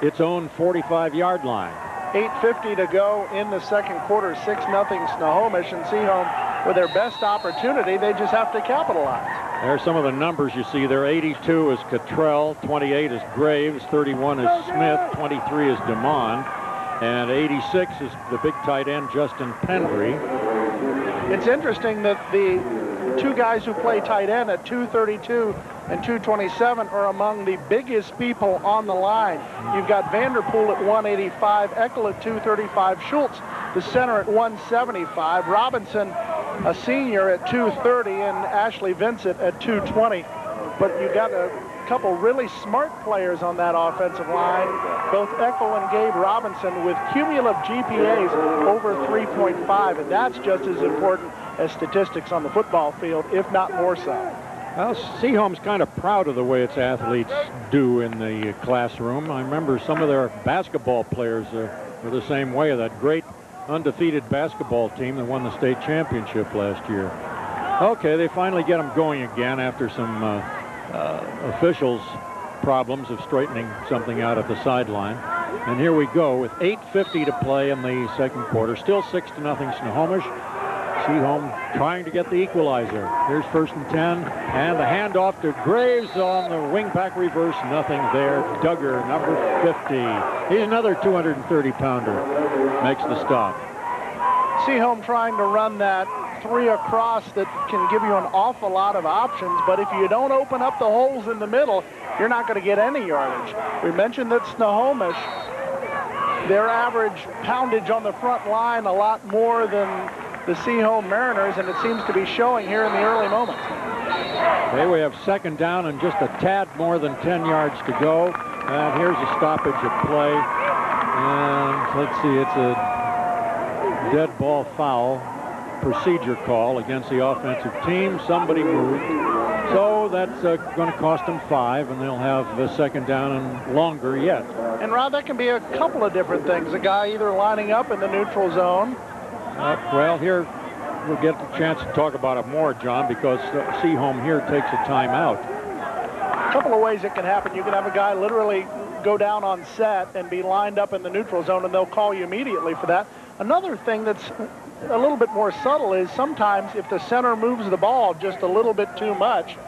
its own 45-yard line. 8:50 to go in the 2nd quarter, 6-0 Snohomish, and Sehome with their best opportunity. They just have to capitalize. There's some of the numbers you see there. 82 is Cottrell, 28 is Graves, 31 is Smith, 23 is DeMond, and 86 is the big tight end, Justin Pendry. It's interesting that the 2 guys who play tight end at 232 and 227 are among the biggest people on the line. You've got Vanderpool at 185, Eckel at 235, Schultz, the center, at 175, Robinson, a senior, at 230, and Ashley Vincent at 220. But you've got a couple really smart players on that offensive line, both Eckel and Gabe Robinson, with cumulative GPAs over 3.5, and that's just as important as statistics on the football field, if not more so. Well, Sehome's kind of proud of the way its athletes do in the classroom. I remember some of their basketball players were the same way. That great undefeated basketball team that won the state championship last year. Okay, they finally get them going again after some officials' problems of straightening something out at the sideline. And here we go with 8:50 to play in the second quarter. Still 6-0 Snohomish. Sehome trying to get the equalizer. Here's 1st and 10, and the handoff to Graves on the wingback reverse. Nothing there. Duggar, number 50. He's another 230-pounder. Makes the stop. Sehome trying to run that 3 across that can give you an awful lot of options, but if you don't open up the holes in the middle, you're not going to get any yardage. We mentioned that Snohomish, their average poundage on the front line a lot more than the Sehome Mariners, and it seems to be showing here in the early moments. Okay, we have 2nd down and just a tad more than 10 yards to go. And here's a stoppage of play. And let's see, it's a dead ball foul procedure call against the offensive team. Somebody moved. So that's going to cost them 5, and they'll have the 2nd down and longer yet. And Rod, that can be a couple of different things. A guy either lining up in the neutral zone. Well, here we'll get the chance to talk about it more, John, because Sehome here takes a timeout. A couple of ways it can happen. You can have a guy literally go down on set and be lined up in the neutral zone, and they'll call you immediately for that. Another thing that's a little bit more subtle is sometimes if the center moves the ball just a little bit too much,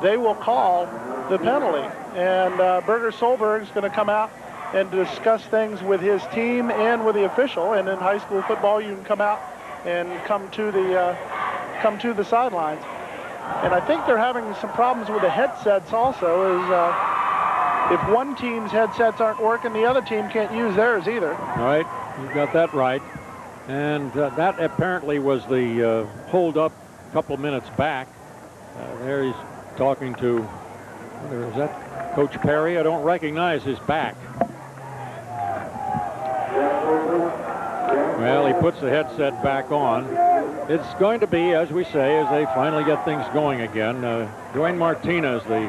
they will call the penalty. And Berger Solberg is going to come out and discuss things with his team and with the official. And in high school football, you can come out and come to the sidelines. And I think they're having some problems with the headsets also. If one team's headsets aren't working, the other team can't use theirs either. All right, you got that right. And that apparently was the hold-up a couple of minutes back. There he's talking to, is that Coach Perry? I don't recognize his back. Well, he puts the headset back on. It's going to be, as we say, as they finally get things going again. Dwayne Martinez, the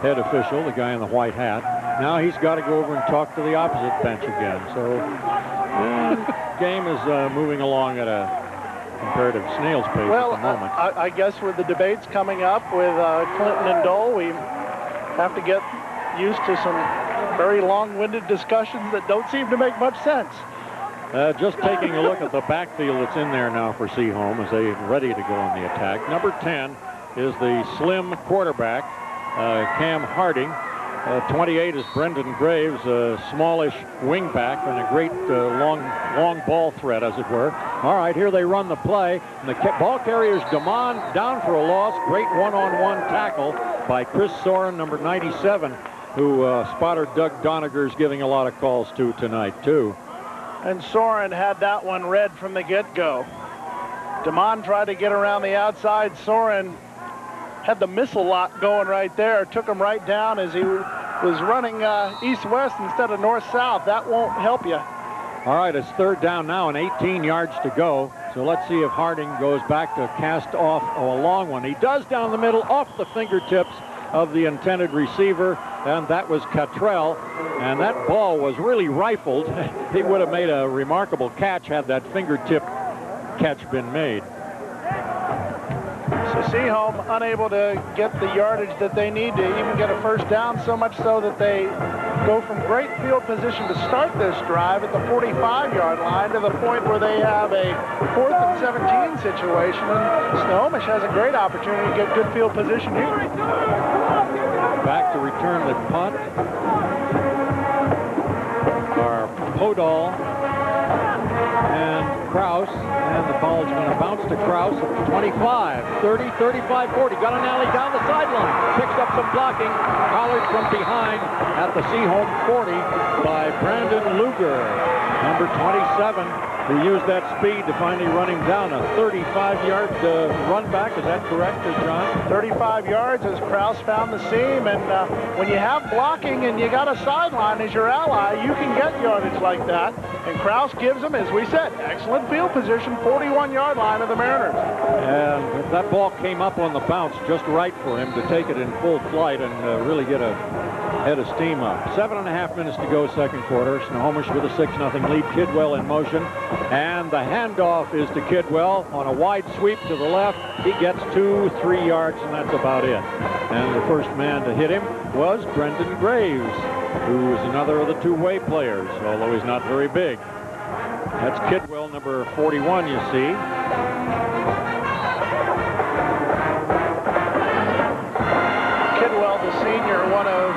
head official, the guy in the white hat. Now he's got to go over and talk to the opposite bench again. So the game is moving along at a comparative snail's pace at the moment. I guess with the debates coming up with Clinton and Dole, we have to get used to some very long-winded discussions that don't seem to make much sense. Just taking a look at the backfield that's in there now for Sehome as they're ready to go on the attack. Number 10 is the slim quarterback, Cam Harding. 28 is Brendan Graves, a smallish wingback and a great long ball threat, as it were. All right, here they run the play. And the ball carrier's Damon down for a loss. Great one-on-one tackle by Chris Soren, number 97, who spotter Doug Doniger's giving a lot of calls to tonight, too. And Soren had that one read from the get-go. Damon tried to get around the outside. Soren had the missile lock going right there. Took him right down as he was running east-west instead of north-south. That won't help you. All right, it's 3rd down now and 18 yards to go. So let's see if Harding goes back to cast off a long one. He does down the middle, off the fingertips of the intended receiver, and that was Cottrell. And that ball was really rifled. He would have made a remarkable catch had that fingertip catch been made. So Sehome unable to get the yardage that they need to even get a 1st down, so much so that they go from great field position to start this drive at the 45-yard line to the point where they have a 4th and 17 situation. And Snohomish has a great opportunity to get good field position here. Back to return the punt are Podol and Kraus, and the ball is going to bounce to Kraus at 25, 30, 35, 40. Got an alley down the sideline. Picks up some blocking. Collared from behind at the Sehome 40 by Brandon Luger, number 27, who used that speed to finally run him down. A 35-yard run back. Is that correct, John? 35 yards as Kraus found the seam. And when you have blocking and you got a sideline as your ally, you can get yardage like that. And Kraus gives them, as we said, excellent field position, 41-yard line of the Mariners. And that ball came up on the bounce just right for him to take it in full flight and really get a head of steam up. 7.5 minutes to go, second quarter. Snohomish with a 6-0 lead. Kidwell in motion. And the handoff is to Kidwell on a wide sweep to the left. He gets 2-3 yards, and that's about it. And the first man to hit him was Brendan Graves, who is another of the two-way players, although he's not very big. That's Kidwell, number 41, you see. Kidwell, the senior, one of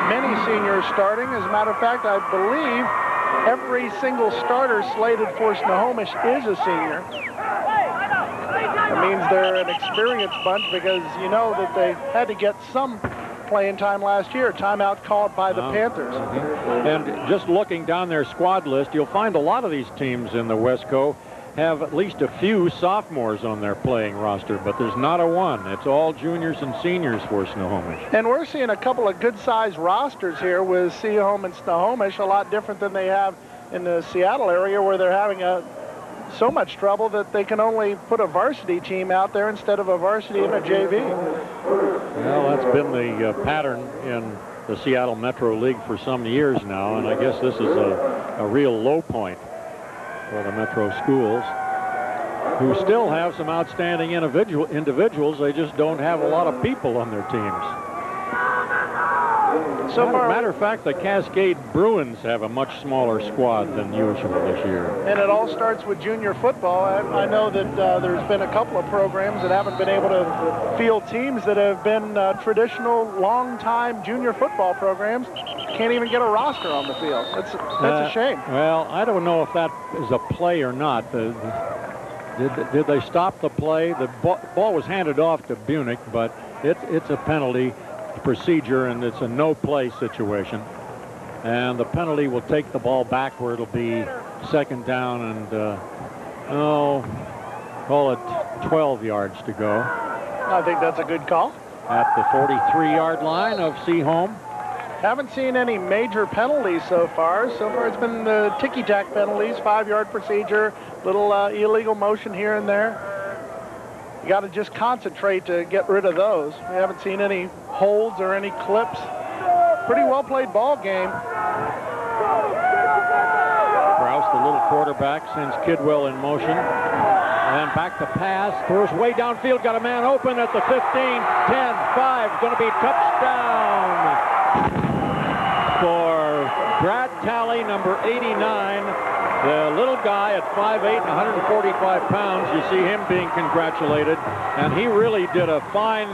many seniors starting. As a matter of fact, I believe every single starter slated for Snohomish is a senior. That means they're an experienced bunch because you know that they had to get some playing time last year. Timeout called by the Panthers. And just looking down their squad list, you'll find a lot of these teams in the Westco have at least a few sophomores on their playing roster, but there's not a one. It's all juniors and seniors for Snohomish. And we're seeing a couple of good-sized rosters here with Sehome and Snohomish, a lot different than they have in the Seattle area, where they're having so much trouble that they can only put a varsity team out there instead of a varsity and a JV. Well, that's been the pattern in the Seattle Metro League for some years now, and I guess this is a real low point for the Metro schools, who still have some outstanding individuals. They just don't have a lot of people on their teams. So matter of fact, the Cascade Bruins have a much smaller squad than usual this year. And it all starts with junior football. I know that there's been a couple of programs that haven't been able to field teams that have been traditional, long-time junior football programs. Can't even get a roster on the field. That's a shame. Well, I don't know if that is a play or not. Did they stop the play? The ball was handed off to Bunich, but it's a penalty procedure, and it's a no-play situation. And the penalty will take the ball back where it'll be second down and, call it 12 yards to go. I think that's a good call. At the 43-yard line of Sehome. Haven't seen any major penalties so far. So far it's been the ticky-tack penalties, 5-yard procedure, little illegal motion here and there. You got to just concentrate to get rid of those. We haven't seen any holds or any clips. Pretty well played ball game. Rouse, the little quarterback, sends Kidwell in motion. And back to pass. Throws way downfield. Got a man open at the 15, 10, 5. Going to be touchdown for Brad Talley, number 89. The little guy at 5'8", 145 pounds, you see him being congratulated, and he really did a fine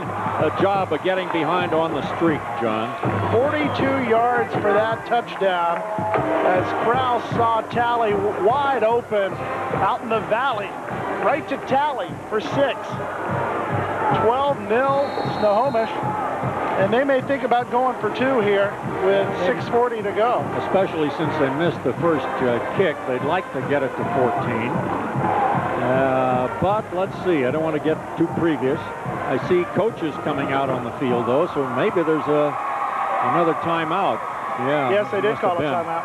job of getting behind on the streak, John. 42 yards for that touchdown as Krause saw Talley wide open out in the valley, right to Talley for 6. 12-0 Snohomish. And they may think about going for 2 here with 6:40 to go. Especially since they missed the first kick. They'd like to get it to 14. But let's see. I don't want to get too previous. I see coaches coming out on the field, though, so maybe there's another timeout. Yeah. Yes, they did call a timeout.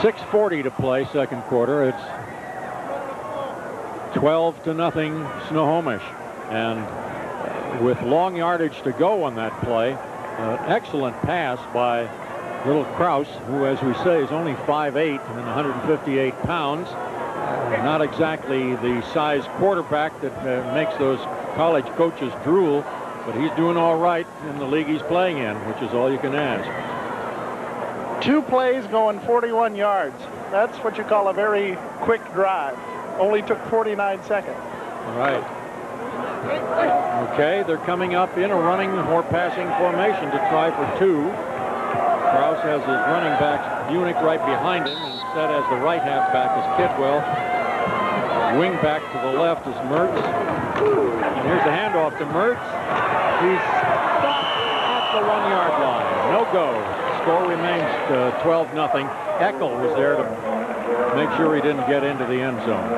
6:40 to play, second quarter. It's 12-0 Snohomish. And with long yardage to go on that play, excellent pass by little Krause, who, as we say, is only 5'8" and 158 pounds. Not exactly the size quarterback that makes those college coaches drool, but he's doing all right in the league he's playing in, which is all you can ask. 2 plays going 41 yards. That's what you call a very quick drive. Only took 49 seconds. All right. Okay, they're coming up in a running or passing formation to try for 2. Krause has his running back, Bunich, right behind him, and set as the right halfback is Kidwell. Wing back to the left is Mertz. And here's the handoff to Mertz. He's stopped at the 1-yard line. No go. Score remains 12-0. Eckel was there to make sure he didn't get into the end zone.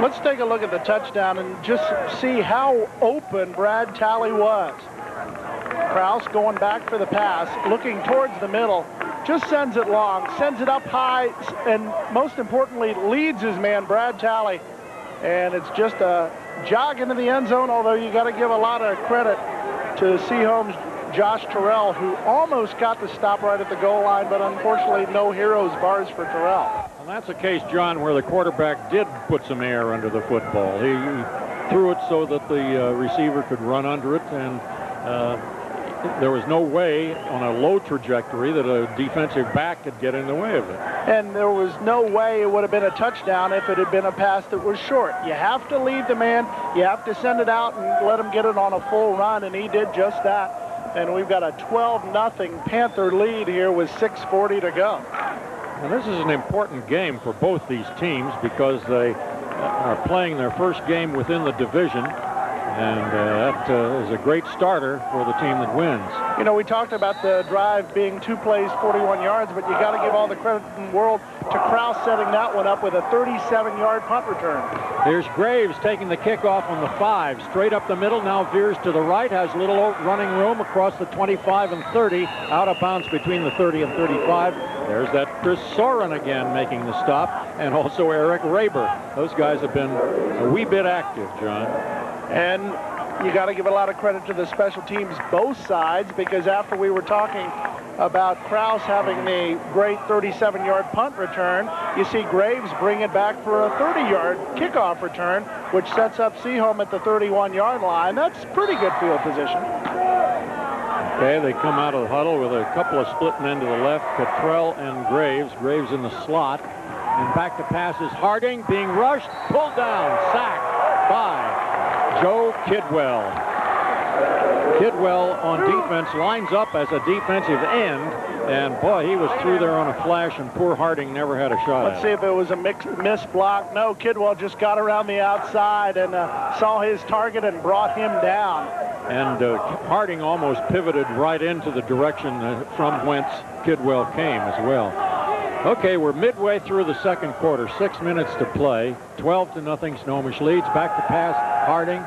Let's take a look at the touchdown and just see how open Brad Talley was. Krause going back for the pass, looking towards the middle, just sends it long, sends it up high, and most importantly, leads his man, Brad Talley. And it's just a jog into the end zone, although you got to give a lot of credit to Sehome's Josh Terrell, who almost got the stop right at the goal line, but unfortunately no heroes bars for Terrell. And that's a case, John, where the quarterback did put some air under the football. He threw it so that the receiver could run under it, and there was no way on a low trajectory that a defensive back could get in the way of it. And there was no way it would have been a touchdown if it had been a pass that was short. You have to lead the man. You have to send it out and let him get it on a full run, and he did just that. And we've got a 12-0 Panther lead here with 6:40 to go. And this is an important game for both these teams because they are playing their first game within the division. And that is a great starter for the team that wins. You know, we talked about the drive being 2 plays, 41 yards, but you got to give all the credit in the world to Kraus setting that one up with a 37-yard punt return. Here's Graves taking the kickoff on the 5, straight up the middle, now veers to the right, has little running room across the 25 and 30, out of bounds between the 30 and 35. There's that Chris Soren again making the stop, and also Eric Raber. Those guys have been a wee bit active, John. And you got to give a lot of credit to the special teams, both sides, because after we were talking about Kraus having the great 37-yard punt return, you see Graves bring it back for a 30-yard kickoff return, which sets up Sehome at the 31-yard line. That's pretty good field position. Okay, they come out of the huddle with a couple of split men to the left, Cottrell and Graves. Graves in the slot. And back to passes. Harding being rushed, pulled down, sacked by Joe Kidwell. Kidwell on defense lines up as a defensive end, and boy, he was through there on a flash, and poor Harding never had a shot Let's see if it was a missed block. No, Kidwell just got around the outside and saw his target and brought him down. And Harding almost pivoted right into the direction from whence Kidwell came as well. Okay, we're midway through the second quarter, 6 minutes to play. 12-0 Snohomish leads. Back to pass, Harding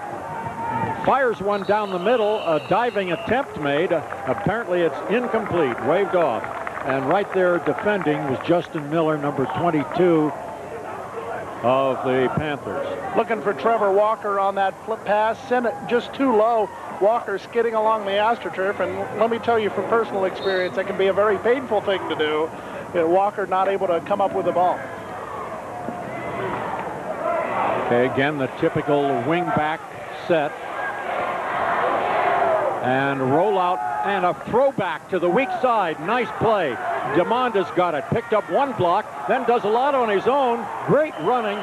fires one down the middle, a diving attempt made. Apparently it's incomplete, waved off. And right there defending was Justin Miller, number 22 of the Panthers. Looking for Trevor Walker on that flip pass, sent it just too low. Walker skidding along the AstroTurf, and let me tell you from personal experience, that can be a very painful thing to do. Walker not able to come up with the ball. Okay, again, the typical wing-back set. And rollout and a throwback to the weak side. Nice play. Demonda's got it. Picked up one block, then does a lot on his own. Great running.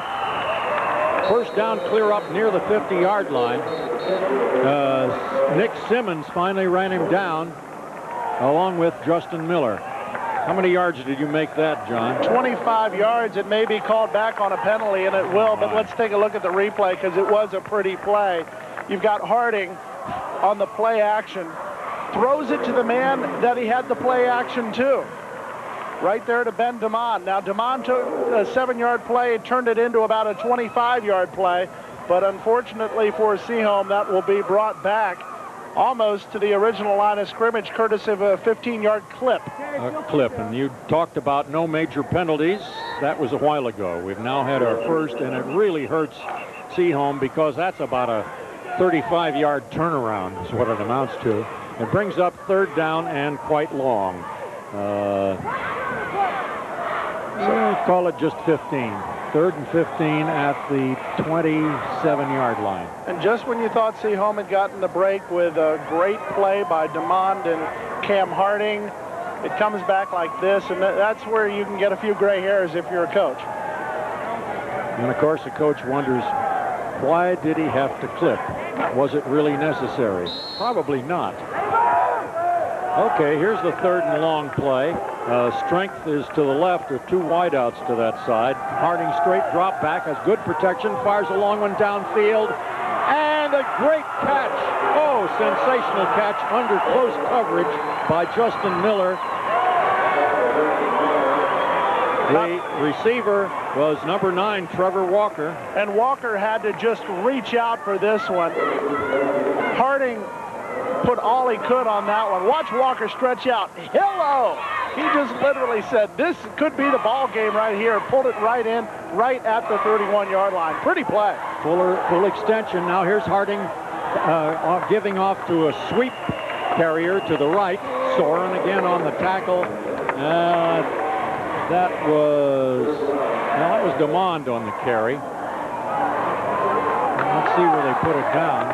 First down, clear up near the 50-yard line. Nick Simmons finally ran him down, along with Justin Miller. How many yards did you make that, John? 25 yards. It may be called back on a penalty, and it will, but let's take a look at the replay because it was a pretty play. You've got Harding on the play action. Throws it to the man that he had the play action to. Right there to Ben DeMond. Now, DeMond took a 7-yard play, turned it into about a 25-yard play, but unfortunately for Sehome, that will be brought back almost to the original line of scrimmage, courtesy of a 15-yard clip. A clip, and you talked about no major penalties. That was a while ago. We've now had our first, and it really hurts Sehome because that's about a 35-yard turnaround is what it amounts to. It brings up third down and quite long. So call it just 15. Third and 15 at the 27-yard line. And just when you thought Sehome had gotten the break with a great play by DeMond and Cam Harding, it comes back like this, and that's where you can get a few gray hairs if you're a coach. And of course the coach wonders, why did he have to clip? Was it really necessary? Probably not. Okay, here's the third and long play. Strength is to the left with two wideouts to that side. Harding straight drop back, has good protection, fires a long one downfield, and a great catch. Oh, sensational catch under close coverage by Justin Miller. The receiver was number 9, Trevor Walker. And Walker had to just reach out for this one. Harding put all he could on that one. Watch Walker stretch out. Hello! He just literally said, this could be the ball game right here. Pulled it right in, right at the 31-yard line. Pretty play. Full extension. Now here's Harding giving off to a sweep carrier to the right. Soren again on the tackle. That was DeMond on the carry. Let's see where they put it down.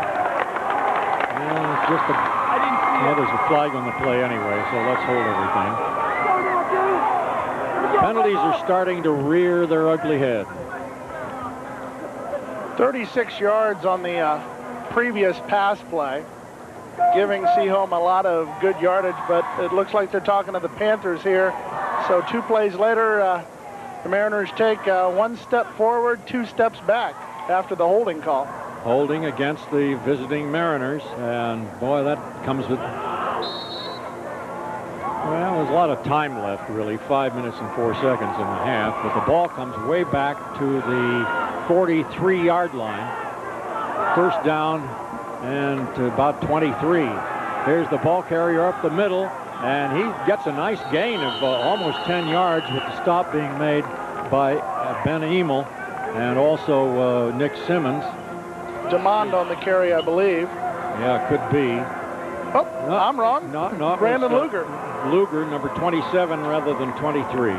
It's just there's a flag on the play anyway, so let's hold everything. Penalties are starting to rear their ugly head. 36 yards on the previous pass play, giving Sehome a lot of good yardage, but it looks like they're talking to the Panthers here. So 2 plays later, the Mariners take 1 step forward, 2 steps back after the holding call. Holding against the visiting Mariners, and boy, that comes with, well, there's a lot of time left, really, 5 minutes and 4 seconds in the half, but the ball comes way back to the 43-yard line. First down and to about 23. Here's the ball carrier up the middle, and he gets a nice gain of almost 10 yards with the stop being made by Ben Emil and also Nick Simmons. DeMond on the carry, I believe. Yeah, could be. Oh, no, I'm wrong. No, Brandon Luger. Luger, number 27 rather than 23.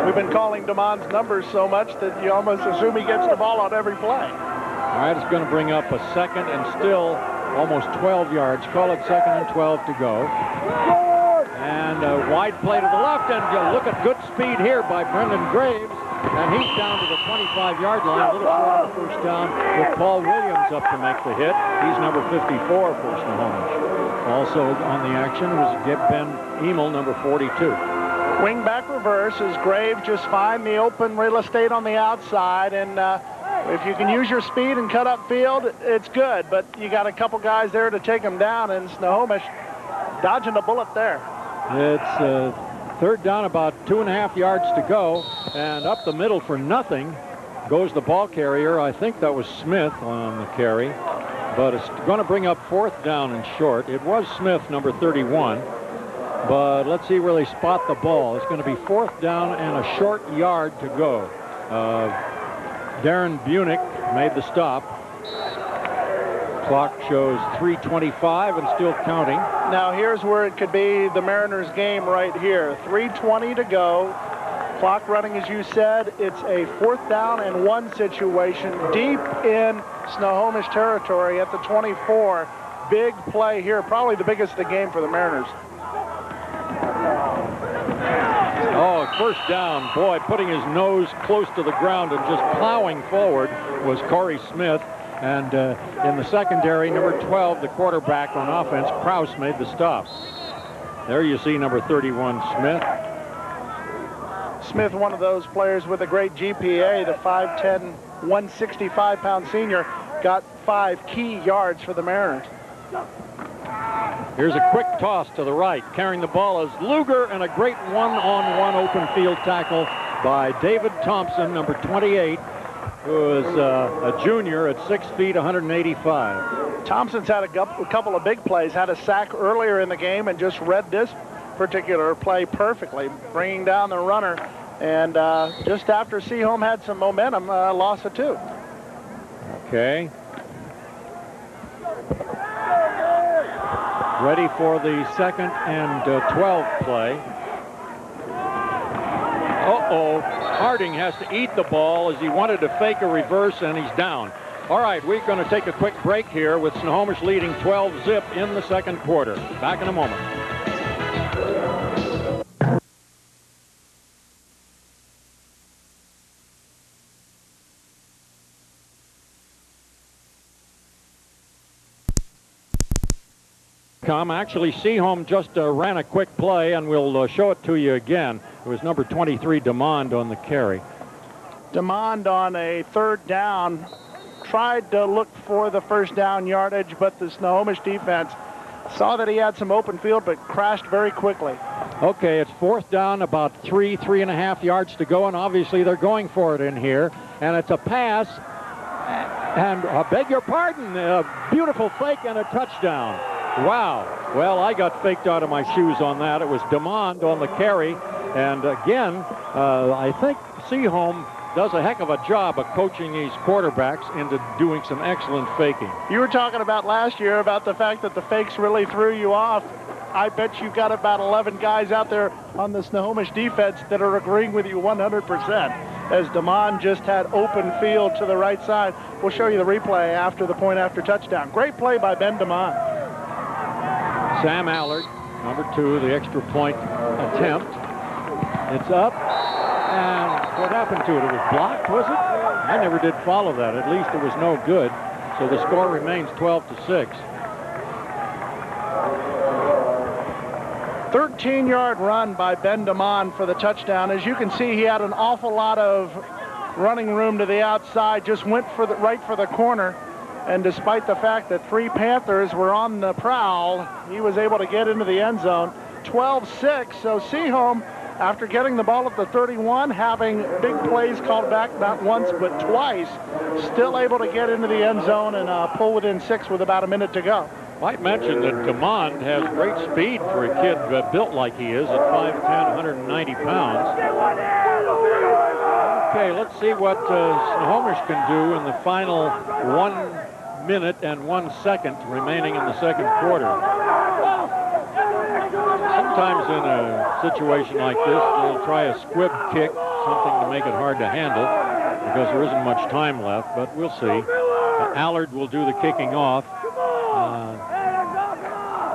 We've been calling DeMond's numbers so much that you almost assume he gets the ball on every play. All right, it's going to bring up a second and still almost 12 yards. Call it 2nd and 12 to go. And a wide play to the left, and you look at good speed here by Brendan Graves. And he's down to the 25-yard line, a little short of the first down, with Paul Williams up to make the hit. He's number 54 for Snohomish. Also on the action was Ben Emil, number 42. Wing-back reverse as Graves just find the open real estate on the outside, and if you can use your speed and cut up field, it's good, but you got a couple guys there to take them down, and Snohomish dodging a bullet there. It's third down, about 2.5 yards to go, and up the middle for nothing goes the ball carrier. I think that was Smith on the carry, but it's going to bring up 4th down and short. It was Smith, number 31, but let's see where they spot the ball. It's going to be 4th down and a short yard to go. Darren Bunich made the stop. Clock shows 3:25 and still counting. Now here's where it could be the Mariners game right here. 3:20 to go. Clock running, as you said. It's a 4th down and 1 situation deep in Snohomish territory at the 24. Big play here, probably the biggest of the game for the Mariners. Oh, first down. Boy, putting his nose close to the ground and just plowing forward was Cory Smith. And in the secondary, number 12, the quarterback on offense, Krause, made the stop. There you see number 31, Smith. Smith, one of those players with a great GPA, the 5'10", 165-pound senior, got 5 key yards for the Mariners. Here's a quick toss to the right. Carrying the ball is Luger, and a great one-on-one open field tackle by David Thompson, number 28, who is a junior at 6 feet, 185. Thompson's had a couple of big plays, had a sack earlier in the game, and just read this particular play perfectly, bringing down the runner. And just after Sehome had some momentum, loss of 2. Okay. Ready for the 2nd and 12 play. Uh-oh. Harding has to eat the ball as he wanted to fake a reverse, and he's down. All right, we're going to take a quick break here with Snohomish leading 12-zip in the 2nd quarter. Back in a moment. Actually, Sehome just ran a quick play, and we'll show it to you again. It was number 23, DeMond, on the carry. DeMond on a 3rd down tried to look for the 1st down yardage, but the Snohomish defense saw that he had some open field, but crashed very quickly. Okay, it's 4th down, about 3.5 yards to go, and obviously they're going for it in here. And it's a pass, and I beg your pardon, a beautiful fake and a touchdown. Wow. Well, I got faked out of my shoes on that. It was DeMond on the carry. And again, I think Sehome does a heck of a job of coaching these quarterbacks into doing some excellent faking. You were talking about last year about the fact that the fakes really threw you off. I bet you've got about 11 guys out there on the Snohomish defense that are agreeing with you 100%, as DeMond just had open field to the right side. We'll show you the replay after the point after touchdown. Great play by Ben DeMond. Sam Allard, number 2, the extra point attempt. It's up, and what happened to it? It was blocked, was it? I never did follow that. At least it was no good. So the score remains 12-6. 13-yard run by Ben DeMond for the touchdown. As you can see, he had an awful lot of running room to the outside, just went right for the corner. And despite the fact that 3 Panthers were on the prowl, he was able to get into the end zone. 12-6, so Sehome, after getting the ball at the 31, having big plays called back not once but twice, still able to get into the end zone and pull within 6 with about a minute to go. Might mention that DeMond has great speed for a kid built like he is at 5'10", 190 pounds. Okay, let's see what Snohomish can do in the final 1 minute and 1 second remaining in the second quarter. Sometimes in a situation like this, they'll try a squib kick, something to make it hard to handle, because there isn't much time left, but we'll see. Allard will do the kicking off.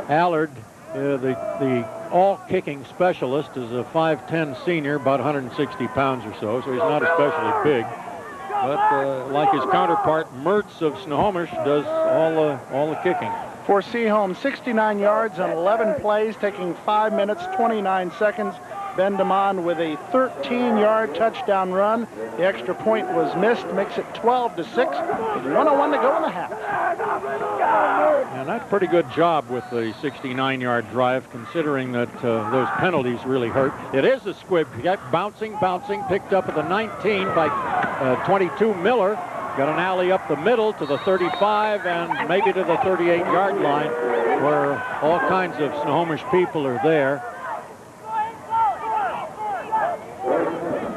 Allard, the all-kicking specialist, is a 5'10" senior, about 160 pounds or so he's not especially big. But like his counterpart, Mertz of Snohomish, does all the kicking. For Sehome, 69 yards on 11 plays, taking 5 minutes, 29 seconds. Ben DeMond with a 13-yard touchdown run. The extra point was missed, makes it 12-6. 1:01 to go in the half. And that's a pretty good job with the 69-yard drive, considering that those penalties really hurt. It is a squib kick, bouncing, picked up at the 19 by 22 Miller. Got an alley up the middle to the 35 and maybe to the 38-yard line, where all kinds of Snohomish people are there.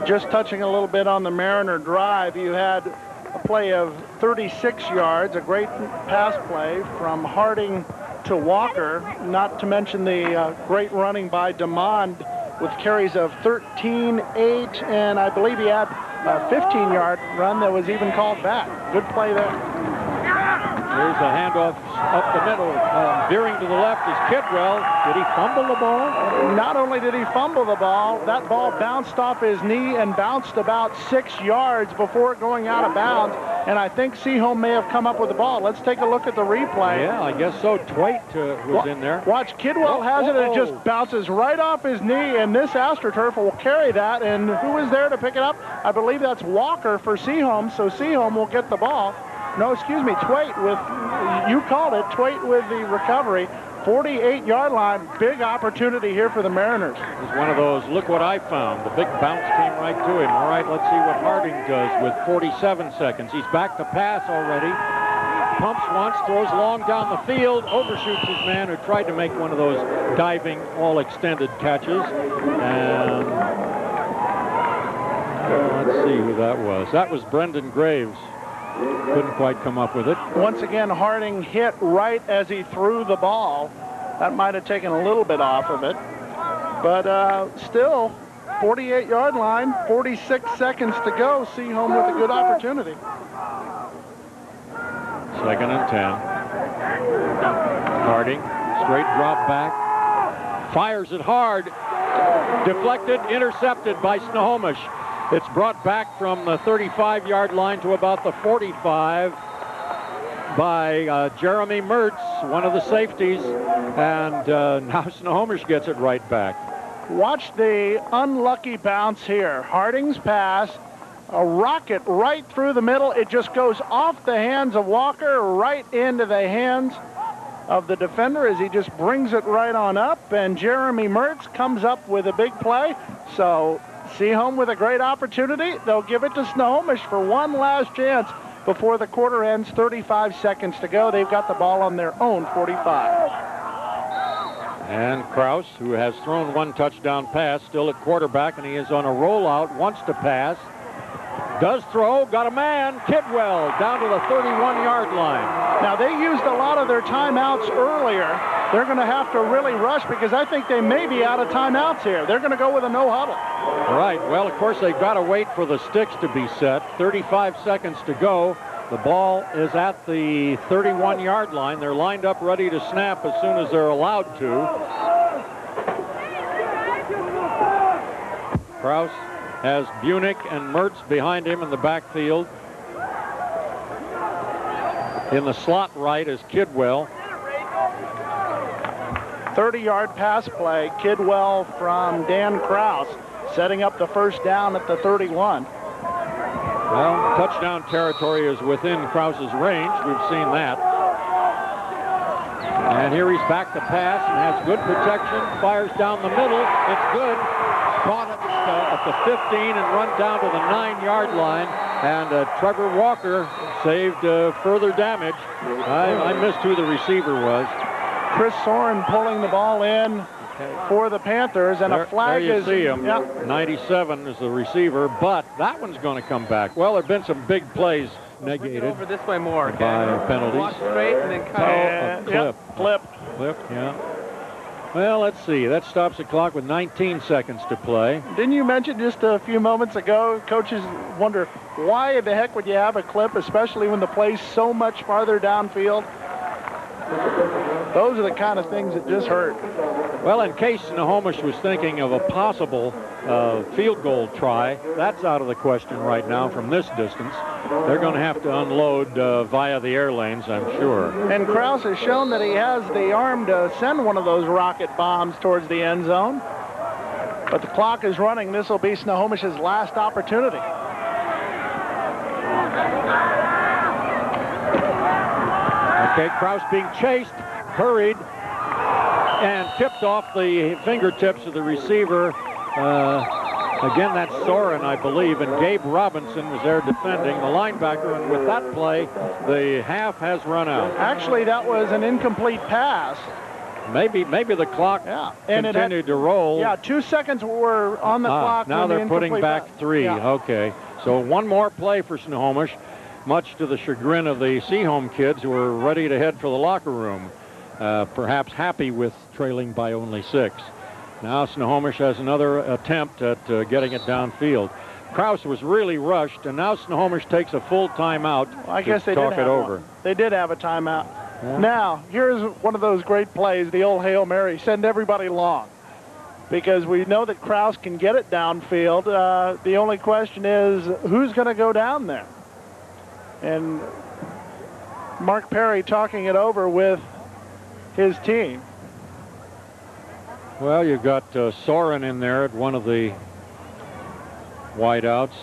Just touching a little bit on the Mariner drive, you had a play of 36 yards, a great pass play from Harding to Walker, not to mention the great running by DeMond with carries of 13, 8, and I believe he had a 15-yard run that was even called back. Good play there. Here's a handoff up the middle. Veering to the left is Kidwell. Did he fumble the ball? Not only did he fumble the ball, that ball bounced off his knee and bounced about 6 yards before going out of bounds. And I think Sehome may have come up with the ball. Let's take a look at the replay. Yeah, I guess so. Twait was in there. Watch, Kidwell has it, and it just bounces right off his knee, and this AstroTurf will carry that. And who is there to pick it up? I believe that's Walker for Sehome, so Sehome will get the ball. No, excuse me, Twait with, you called it, Twait with the recovery. 48-yard line, big opportunity here for the Mariners. It's one of those, look what I found. The big bounce came right to him. All right, let's see what Harding does with 47 seconds. He's back to pass already. Pumps once, throws long down the field, overshoots his man who tried to make one of those diving, all-extended catches. And let's see who that was. That was Brendan Graves. Couldn't quite come up with it. Once again, Harding hit right as he threw the ball. That might have taken a little bit off of it. But still, 48-yard line, 46 seconds to go. Sehome with a good opportunity. 2nd and 10. Harding, straight drop back. Fires it hard. Deflected, intercepted by Snohomish. It's brought back from the 35-yard line to about the 45 by Jeremy Mertz, one of the safeties, and now Snohomish gets it right back. Watch the unlucky bounce here. Harding's pass, a rocket right through the middle. It just goes off the hands of Walker, right into the hands of the defender as he just brings it right on up, and Jeremy Mertz comes up with a big play. So Sehome with a great opportunity. They'll give it to Snohomish for one last chance before the quarter ends. 35 seconds to go. They've got the ball on their own 45. And Kraus, who has thrown one touchdown pass, still at quarterback, and he is on a rollout, wants to pass. Does throw, got a man, Kidwell, down to the 31-yard line. Now, they used a lot of their timeouts earlier. They're going to have to really rush because I think they may be out of timeouts here. They're going to go with a no huddle. Right. Well, of course, they've got to wait for the sticks to be set. 35 seconds to go. The ball is at the 31-yard line. They're lined up ready to snap as soon as they're allowed to. Kraus has Bunich and Mertz behind him in the backfield. In the slot right is Kidwell. 30-yard pass play. Kidwell from Dan Kraus, setting up the first down at the 31. Well, touchdown territory is within Kraus's range. We've seen that. And here he's back to pass and has good protection. Fires down the middle. It's good. Caught at the 15 and run down to the 9-yard line. And Trevor Walker saved further damage. I missed who the receiver was. Chris Soren pulling the ball in for the Panthers, and a flag there you is... see him. Yep. 97 is the receiver, but that one's going to come back. Well, there have been some big plays negated over this way more, by penalties. Walk straight and then cut. Clip, yeah. Well, let's see. That stops the clock with 19 seconds to play. Didn't you mention just a few moments ago, coaches wonder why the heck would you have a clip, especially when the play's so much farther downfield? Those are the kind of things that just hurt. Well, in case Snohomish was thinking of a possible field goal try, that's out of the question right now from this distance. They're going to have to unload via the air lanes, I'm sure. And Kraus has shown that he has the arm to send one of those rocket bombs towards the end zone. But the clock is running. This will be Snohomish's last opportunity. Okay, Kraus being chased, hurried, and tipped off the fingertips of the receiver. Again, that's Soren, I believe, and Gabe Robinson was there defending the linebacker, and with that play, the half has run out. Actually, that was an incomplete pass. Maybe the clock continued to roll. Yeah, 2 seconds were on the clock. Now they're putting back 3. Yeah. Okay, so one more play for Snohomish, much to the chagrin of the Sehome kids who are ready to head for the locker room, perhaps happy with trailing by only 6. Now Snohomish has another attempt at getting it downfield. Kraus was really rushed, and now Snohomish takes a full timeout to talk it over. They did have a timeout. Yeah. Now, here's one of those great plays, the old Hail Mary. Send everybody long, because we know that Kraus can get it downfield. The only question is, who's going to go down there? And Mark Perry talking it over with his team. Well, you've got Soren in there at one of the wideouts.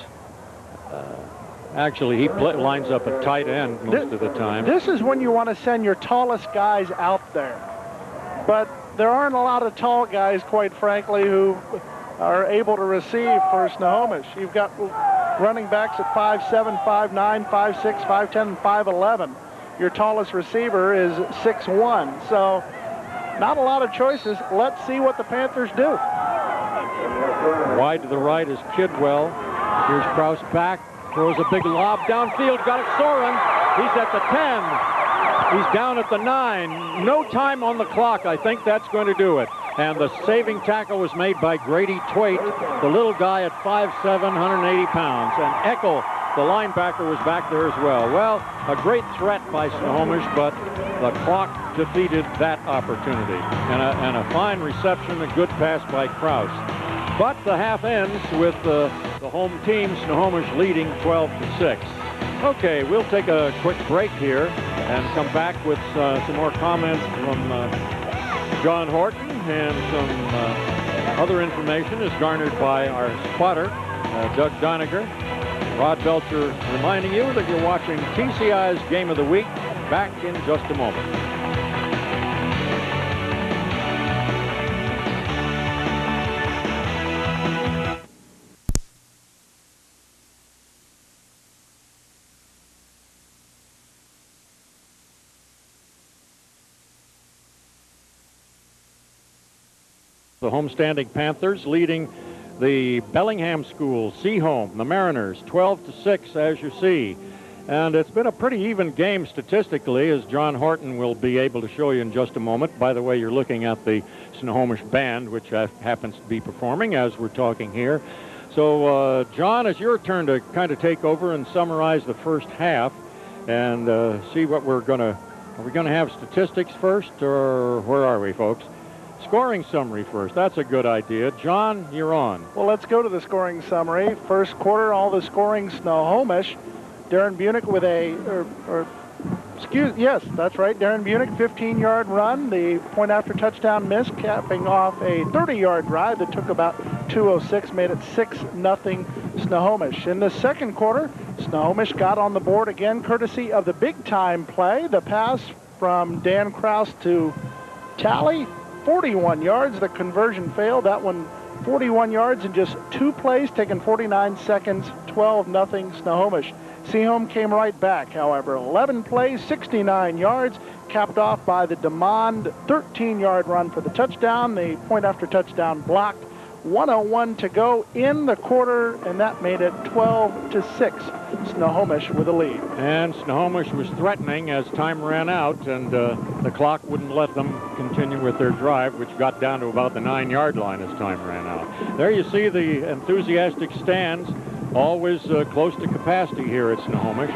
Actually, he lines up at tight end most of the time. This is when you want to send your tallest guys out there. But there aren't a lot of tall guys, quite frankly, who are able to receive for Snohomish. You've got running backs at 5'7", 5'9", 5'6", 5'10", and 5'11". Your tallest receiver is 6'1". So not a lot of choices. Let's see what the Panthers do. Wide to the right is Kidwell. Here's Kraus back. Throws a big lob downfield. Got it, Soren. He's at the 10. He's down at the 9. No time on the clock. I think that's going to do it. And the saving tackle was made by Grady Twait, the little guy at 5'7", 180 pounds. And Eckel, the linebacker, was back there as well. Well, a great threat by Snohomish, but the clock defeated that opportunity. And a fine reception, a good pass by Kraus. But the half ends with the home team, Snohomish, leading 12-6. Okay, we'll take a quick break here and come back with some more comments from John Horton, and some other information is garnered by our spotter, Doug Doniger. Rod Belcher reminding you that you're watching TCI's Game of the Week. Back in just a moment. The homestanding Panthers leading the Bellingham School, Sehome, the Mariners, 12-6, as you see. And it's been a pretty even game statistically, as John Horton will be able to show you in just a moment. By the way, you're looking at the Snohomish Band, which happens to be performing as we're talking here. So, John, it's your turn to kind of take over and summarize the first half and see what we're going to... Are we going to have statistics first, or where are we, folks? Scoring summary first. That's a good idea. John, you're on. Well, let's go to the scoring summary. First quarter, all the scoring Snohomish. Darren Bunich with yes, that's right. Darren Bunich, 15-yard run. The point after touchdown miss, capping off a 30-yard drive that took about 2:06, made it 6-0 Snohomish. In the second quarter, Snohomish got on the board again, courtesy of the big-time play. The pass from Dan Kraus to Talley, 41 yards. The conversion failed. That one, 41 yards in just 2 plays, taking 49 seconds, 12-0 Snohomish. Sehome came right back, however. 11 plays, 69 yards, capped off by the DeMond 13-yard run for the touchdown. The point after touchdown blocked. 1:01 to go in the quarter, and that made it 12-6. Snohomish with a lead. And Snohomish was threatening as time ran out, and the clock wouldn't let them continue with their drive, which got down to about the 9-yard line as time ran out. There you see the enthusiastic stands, always close to capacity here at Snohomish.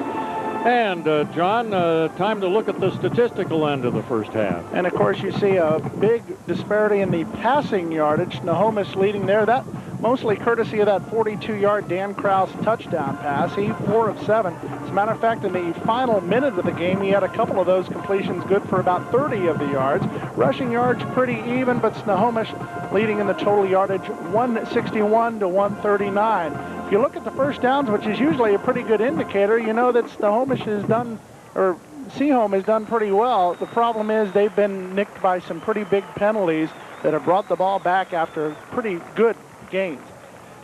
And, John, time to look at the statistical end of the first half. And, of course, you see a big disparity in the passing yardage. Snohomish leading there. That mostly courtesy of that 42-yard Dan Kraus touchdown pass. He 4 of 7. As a matter of fact, in the final minute of the game, he had a couple of those completions good for about 30 of the yards. Rushing yards pretty even, but Snohomish leading in the total yardage, 161 to 139. If you look at the first downs, which is usually a pretty good indicator, you know that Snohomish has done, or Sehome has done pretty well. The problem is they've been nicked by some pretty big penalties that have brought the ball back after pretty good gains.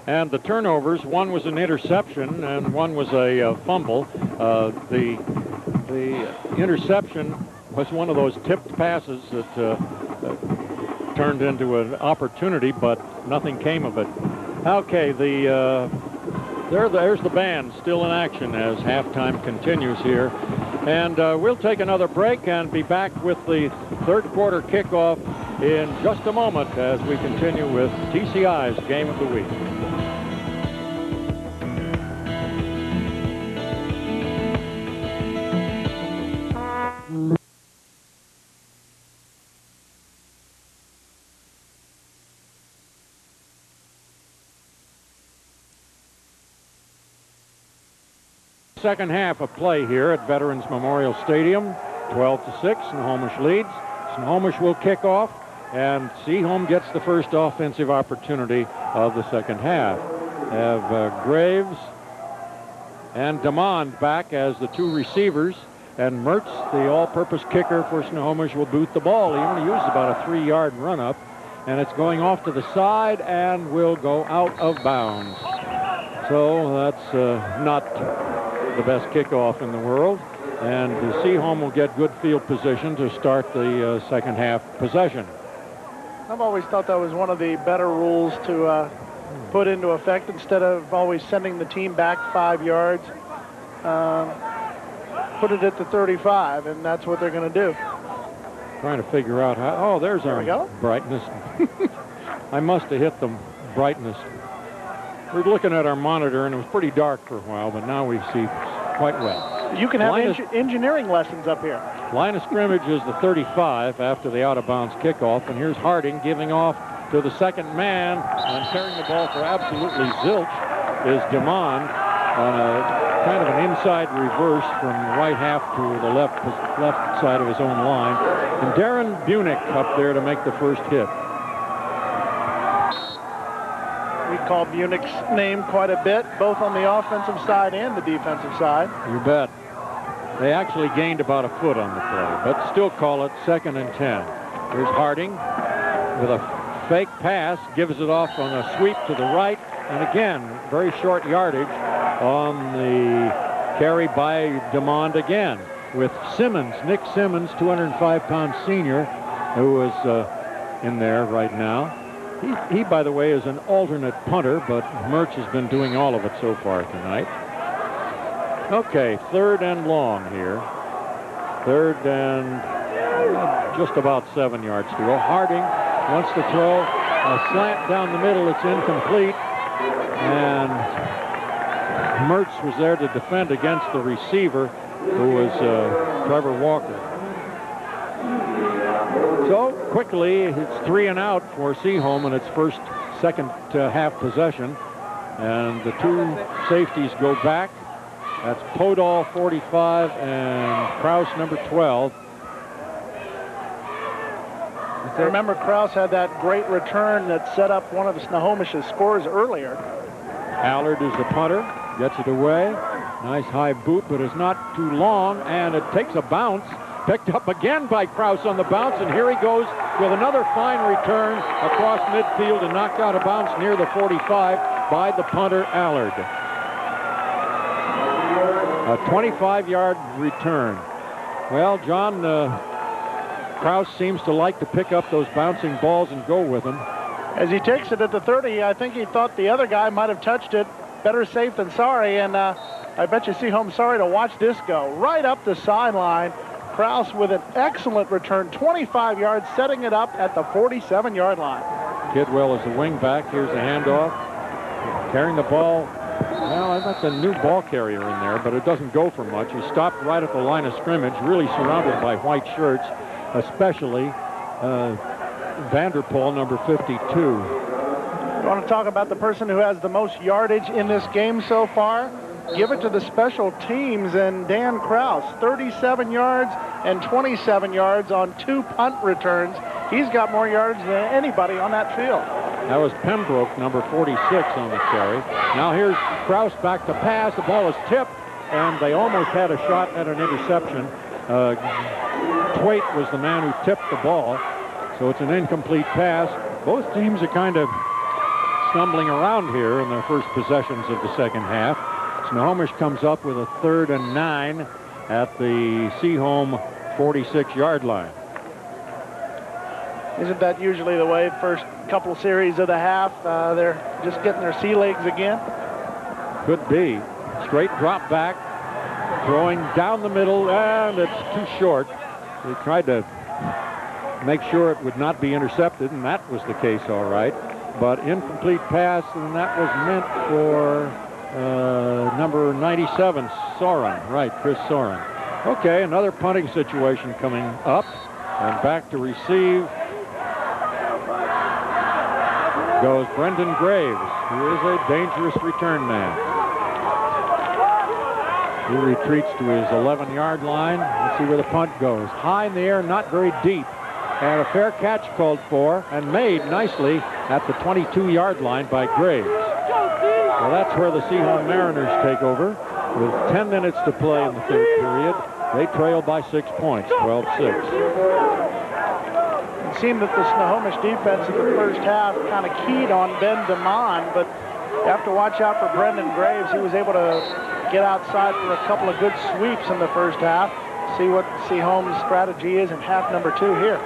And the turnovers, one was an interception and one was a fumble. The interception was one of those tipped passes that turned into an opportunity, but nothing came of it. Okay, there's the band still in action as halftime continues here. And we'll take another break and be back with the third quarter kickoff in just a moment as we continue with TCI's Game of the Week. Second half of play here at Veterans Memorial Stadium. 12-6, Snohomish leads. Snohomish will kick off, and Sehome gets the first offensive opportunity of the second half. Have Graves and DeMond back as the two receivers, and Mertz, the all-purpose kicker for Snohomish, will boot the ball. He only used about a 3-yard run-up, and it's going off to the side and will go out of bounds. So that's not the best kickoff in the world, and the Sehome will get good field position to start the second half possession. I've always thought that was one of the better rules to put into effect. Instead of always sending the team back 5 yards, put it at the 35, and that's what they're going to do. Trying to figure out how. Oh, there's our brightness. I must have hit the brightness. We're looking at our monitor, and it was pretty dark for a while, but now we see quite well. You can have engineering lessons up here. Line of scrimmage is the 35 after the out-of-bounds kickoff, and here's Harding giving off to the second man, and carrying the ball for absolutely zilch is DeMond on a kind of an inside reverse from right half to the left side of his own line, and Darren Bunich up there to make the first hit. We call Bunich's name quite a bit, both on the offensive side and the defensive side. You bet. They actually gained about a foot on the play, but still call it 2nd and 10. Here's Harding with a fake pass, gives it off on a sweep to the right, and again, very short yardage on the carry by DeMond again, with Simmons, Nick Simmons, 205-pound senior, who is in there right now. He, by the way, is an alternate punter, but Mertz has been doing all of it so far tonight. Okay, 3rd and long here. 3rd and just about 7 yards to go. Harding wants to throw a slant down the middle. It's incomplete. And Mertz was there to defend against the receiver, who was Trevor Walker. So quickly, it's 3 and out for Sehome in its second half possession. And the 2 safeties go back. That's Podol, 45, and Kraus, number 12. Remember, Kraus had that great return that set up one of the Snohomish's scores earlier. Allard is the punter, gets it away. Nice high boot, but it's not too long, and it takes a bounce. Picked up again by Kraus on the bounce, and here he goes with another fine return across midfield and knocked out of bounds near the 45 by the punter, Allard. A 25-yard return. Well, John, Kraus seems to like to pick up those bouncing balls and go with them. As he takes it at the 30, I think he thought the other guy might have touched it. Better safe than sorry, and I bet you Sehome sorry to watch this go. Right up the sideline. Kraus with an excellent return, 25 yards, setting it up at the 47-yard line. Kidwell is the wing back. Here's the handoff. Carrying the ball. Well, that's a new ball carrier in there, but it doesn't go for much. He stopped right at the line of scrimmage, really surrounded by white shirts, especially Vanderpool, number 52. You want to talk about the person who has the most yardage in this game so far? Give it to the special teams and Dan Kraus, 37 yards and 27 yards on 2 punt returns. He's got more yards than anybody on that field. That was Pembroke, number 46 on the carry. Now here's Kraus back to pass. The ball is tipped, and they almost had a shot at an interception. Twait was the man who tipped the ball, so it's an incomplete pass. Both teams are kind of stumbling around here in their first possessions of the second half. Snohomish comes up with a 3rd and 9 at the Sehome 46-yard line. Isn't that usually the way? First couple series of the half, they're just getting their sea legs again. Could be. Straight drop back, throwing down the middle, and it's too short. They tried to make sure it would not be intercepted, and that was the case all right. But incomplete pass, and that was meant for number 97, Soren. Right, Chris Soren. Okay, another punting situation coming up, and back to receive goes Brendan Graves, who is a dangerous return man. He retreats to his 11-yard line. Let's see where the punt goes. High in the air, not very deep. And a fair catch called for and made nicely at the 22-yard line by Graves. Well, that's where the Sehome Mariners take over. With 10 minutes to play in the 3rd period, they trail by 6 points, 12-6. It seemed that the Snohomish defense in the first half kind of keyed on Ben DeMond, but you have to watch out for Brendan Graves. He was able to get outside for a couple of good sweeps in the first half. See what Sehome's strategy is in half number 2 here.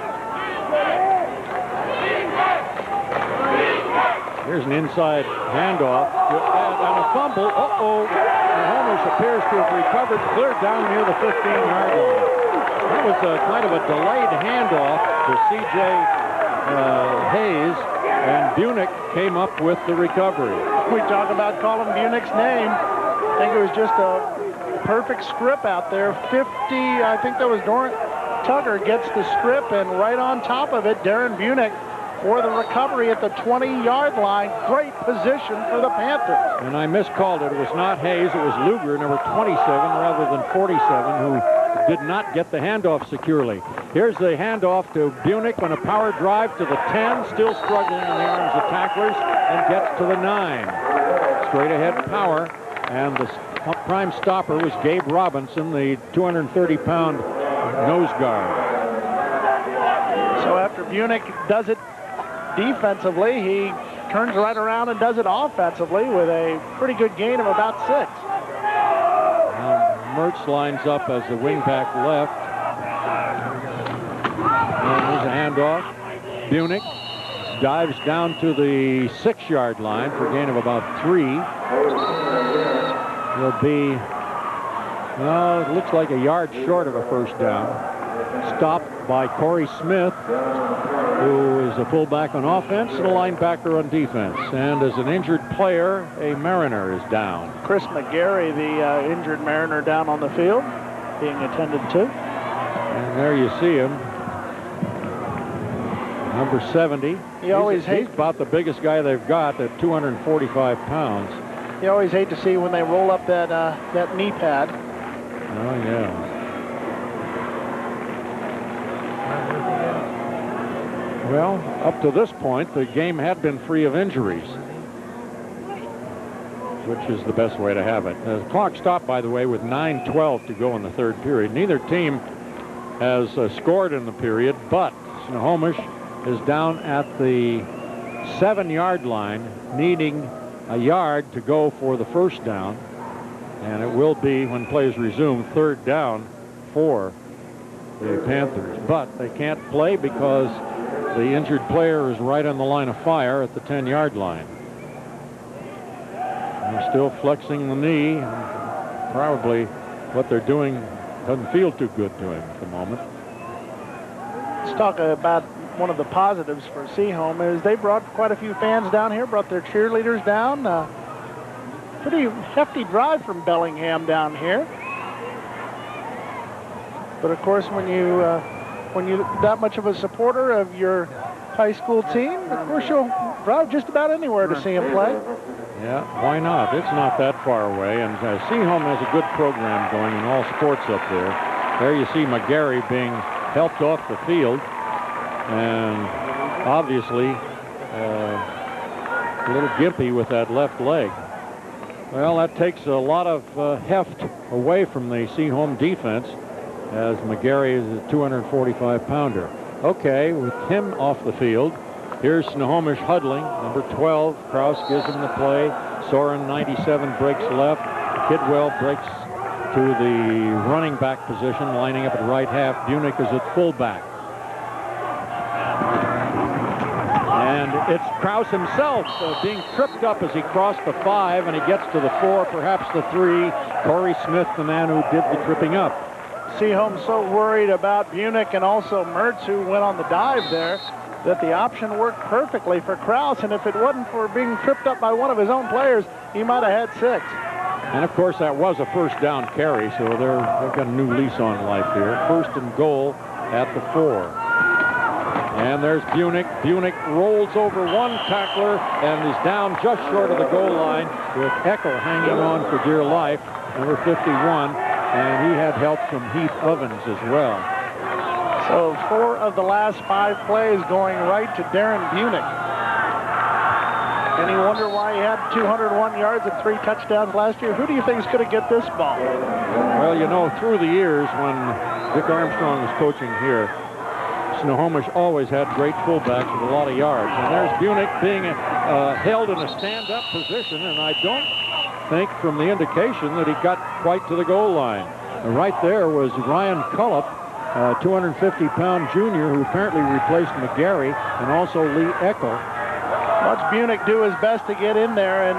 Here's an inside handoff and a fumble. Snohomish appears to have recovered, cleared down near the 15-yard line. That was kind of a delayed handoff to C.J. Hayes, and Bunich came up with the recovery. We talk about calling Bunich's name. I think it was just a perfect strip out there. 50, I think that was Doran Tugger gets the strip, and right on top of it, Darren Bunich for the recovery at the 20-yard line. Great position for the Panthers. And I miscalled it. It was not Hayes. It was Luger, number 27, rather than 47, who did not get the handoff securely. Here's the handoff to Bunich on a power drive to the 10, still struggling in the arms of tacklers, and gets to the 9. Straight ahead power, and the prime stopper was Gabe Robinson, the 230-pound nose guard. So after Bunich does it defensively, he turns right around and does it offensively with a pretty good gain of about 6. Mertz lines up as the wingback left. And there's a handoff. Bunich dives down to the 6-yard line for a gain of about 3. He'll be, well, it looks like a yard short of a first down. Stopped by Cory Smith, who is a fullback on offense and a linebacker on defense. And as an injured player, a Mariner is down. Chris McGarry, the injured Mariner, down on the field, being attended to. And there you see him. Number 70. He's about the biggest guy they've got at 245 pounds. You always hate to see when they roll up that that knee pad. Oh, yeah. Well, up to this point, the game had been free of injuries, which is the best way to have it. The clock stopped, by the way, with 9:12 to go in the third period. Neither team has scored in the period, but Snohomish is down at the 7-yard line, needing a yard to go for the first down. And it will be, when plays resume, 3rd down for the Panthers. But they can't play because the injured player is right on the line of fire at the 10-yard line. They're still flexing the knee. Probably what they're doing doesn't feel too good to him at the moment. Let's talk about one of the positives for Sehome is they brought quite a few fans down here, brought their cheerleaders down. Pretty hefty drive from Bellingham down here. But of course, when you're that much of a supporter of your high school team, of course you'll drive just about anywhere to see them play. Yeah, why not? It's not that far away, and Sehome has a good program going in all sports up there. There you see McGarry being helped off the field, and obviously a little gimpy with that left leg. Well, that takes a lot of heft away from the Sehome defense, as McGarry is a 245-pounder. Okay, with him off the field, here's Snohomish huddling. Number 12, Kraus gives him the play. Soren, 97, breaks left. Kidwell breaks to the running back position, lining up at right half. Bunich is at fullback. And it's Kraus himself being tripped up as he crossed the 5, and he gets to the 4, perhaps the 3. Cory Smith, the man who did the tripping up. Sehome so worried about Bunich and also Mertz, who went on the dive there, that the option worked perfectly for Kraus, and if it wasn't for being tripped up by one of his own players, he might have had 6. And of course that was a first down carry, so they've got a new lease on life here. 1st and goal at the 4. And there's Bunich. Bunich rolls over one tackler and is down just short of the goal line, with Eckel hanging on for dear life, number 51, and he had help from Heath Ovens as well. So 4 of the last 5 plays going right to Darren Bunich. Any wonder why he had 201 yards and 3 touchdowns last year? Who do you think is going to get this ball? Well, you know, through the years when Dick Armstrong was coaching here, Snohomish always had great fullbacks with a lot of yards. And there's Bunich being held in a stand-up position, and I don't think from the indication that he got quite to the goal line. Right there was Ryan Cullop, 250-pound junior, who apparently replaced McGarry, and also Lee Eckel. Watch Bunich do his best to get in there, and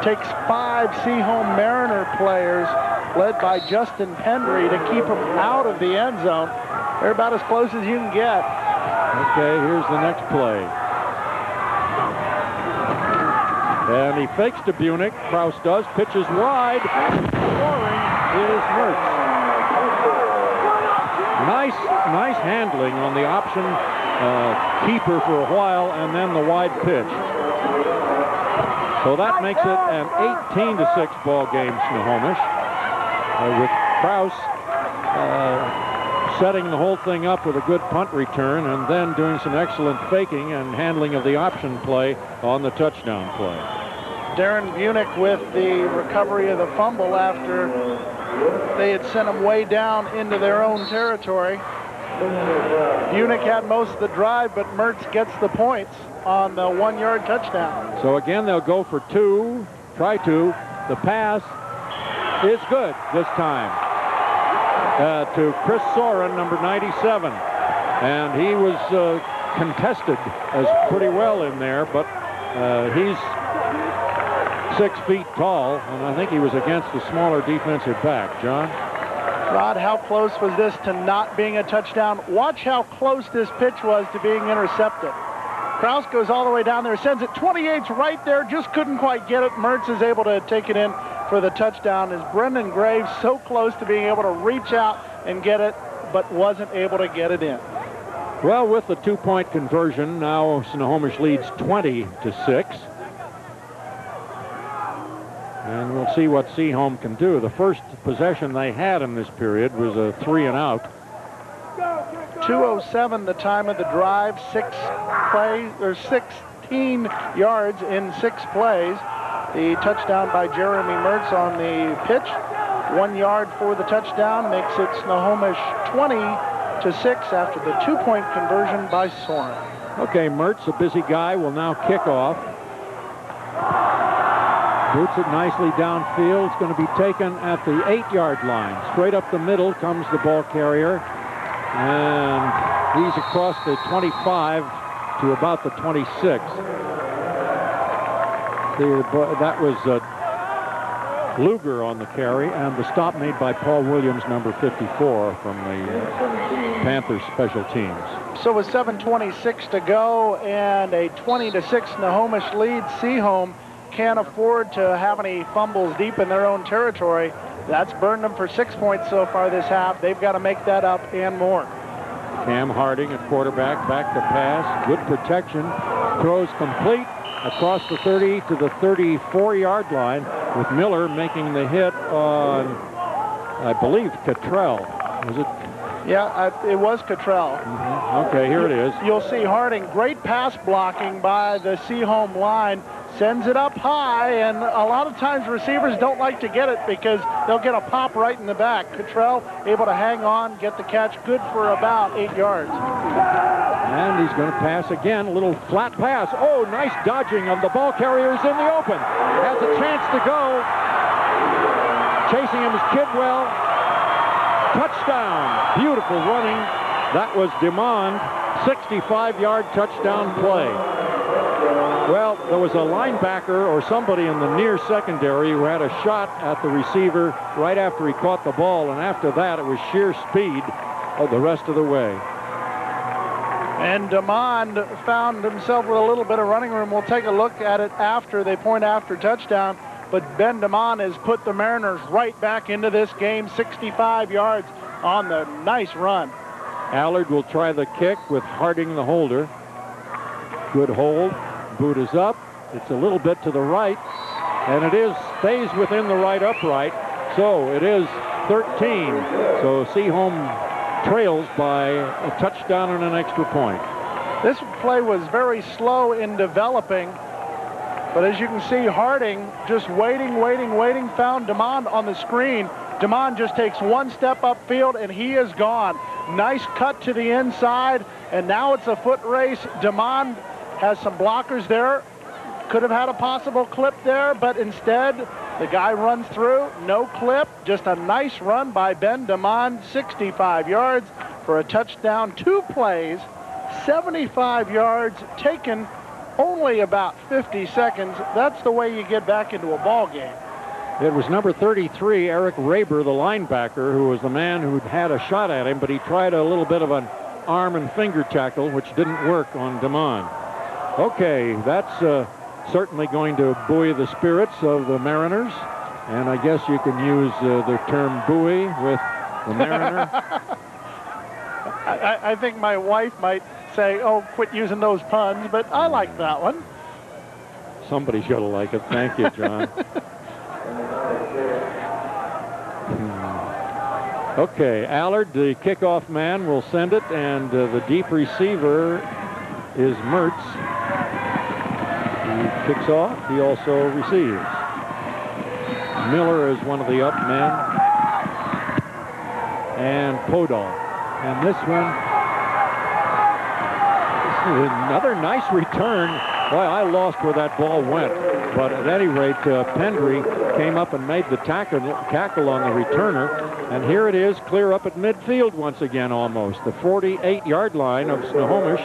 takes 5 Sehome Mariner players, led by Justin Pendry, to keep him out of the end zone. They're about as close as you can get. Okay, here's the next play. And he fakes to Bunich. Kraus does, pitches wide. Scoring is Mertz. Nice handling on the option keeper for a while, and then the wide pitch. So that makes it an 18-6 ball game, Snohomish, with Kraus setting the whole thing up with a good punt return, and then doing some excellent faking and handling of the option play on the touchdown play. Darren Bunich with the recovery of the fumble after they had sent him way down into their own territory. Bunich had most of the drive, but Mertz gets the points on the 1-yard touchdown. So again, they'll go for 2, try to. The pass is good this time to Chris Soren, number 97. And he was contested as pretty well in there, but he's 6 feet tall, and I think he was against a smaller defensive back. John? Rod, how close was this to not being a touchdown? Watch how close this pitch was to being intercepted. Kraus goes all the way down there, sends it 28's right there, just couldn't quite get it. Mertz is able to take it in for the touchdown. Is Brendan Graves so close to being able to reach out and get it, but wasn't able to get it in. Well, with the 2-point conversion, now Snohomish leads 20-6. And we'll see what Sehome can do. The first possession they had in this period was a 3-and-out. 2:07 the time of the drive, 16 yards in 6 plays. The touchdown by Jeremy Mertz on the pitch. 1 yard for the touchdown makes it Snohomish 20-6 after the 2-point conversion by Soren. Okay, Mertz, a busy guy, will now kick off. Boots it nicely downfield. It's going to be taken at the 8-yard line. Straight up the middle comes the ball carrier. And he's across the 25 to about the 26. That was Luger on the carry, and the stop made by Paul Williams, number 54, from the Panthers special teams. So with 7:26 to go and a 20-6 Snohomish lead, Sehome can't afford to have any fumbles deep in their own territory. That's burned them for 6 points so far this half. They've got to make that up and more. Cam Harding at quarterback, back to pass. Good protection. Throws complete across the 30 to the 34-yard line, with Miller making the hit on, I believe, Cottrell. Was it? Yeah, it was Cottrell. Okay, here it is. You'll see Harding, great pass blocking by the Sehome line. Sends it up high, and a lot of times receivers don't like to get it because they'll get a pop right in the back. Cottrell able to hang on, get the catch, good for about 8 yards. And he's going to pass again, a little flat pass. Oh, nice dodging of the ball carriers in the open. Has a chance to go. Chasing him is Kidwell. Touchdown. Beautiful running. That was DeMond. 65-yard touchdown play. Well, there was a linebacker or somebody in the near secondary who had a shot at the receiver right after he caught the ball, and after that it was sheer speed the rest of the way. And DeMond found himself with a little bit of running room. We'll take a look at it after they point after touchdown, but Ben DeMond has put the Mariners right back into this game, 65 yards on the nice run. Allard will try the kick with Harding the holder. Good hold. Boot is up. It's a little bit to the right, and it stays within the right upright. So it is 13. So Sehome trails by a touchdown and an extra point. This play was very slow in developing, but as you can see, Harding just waiting, found DeMond on the screen. DeMond just takes one step upfield, and he is gone. Nice cut to the inside, and now it's a foot race. DeMond has some blockers there. Could have had a possible clip there, but instead the guy runs through. No clip, just a nice run by Ben DeMond, 65 yards for a touchdown. 2 plays, 75 yards, taken only about 50 seconds. That's the way you get back into a ball game. It was number 33, Eric Raber, the linebacker, who was the man who'd had a shot at him, but he tried a little bit of an arm and finger tackle, which didn't work on DeMond. Okay, that's certainly going to buoy the spirits of the Mariners, and I guess you can use the term buoy with the Mariner. I think my wife might say, oh, quit using those puns, but I like that one. Somebody should have liked it. Thank you, John. Okay, Allard, the kickoff man, will send it, and the deep receiver is Mertz. He kicks off. He also receives. Miller is one of the up men. And Podol. And this one, another nice return. Boy, I lost where that ball went. But at any rate, Pendry came up and made the tackle on the returner. And here it is, clear up at midfield once again almost. The 48-yard line of Snohomish.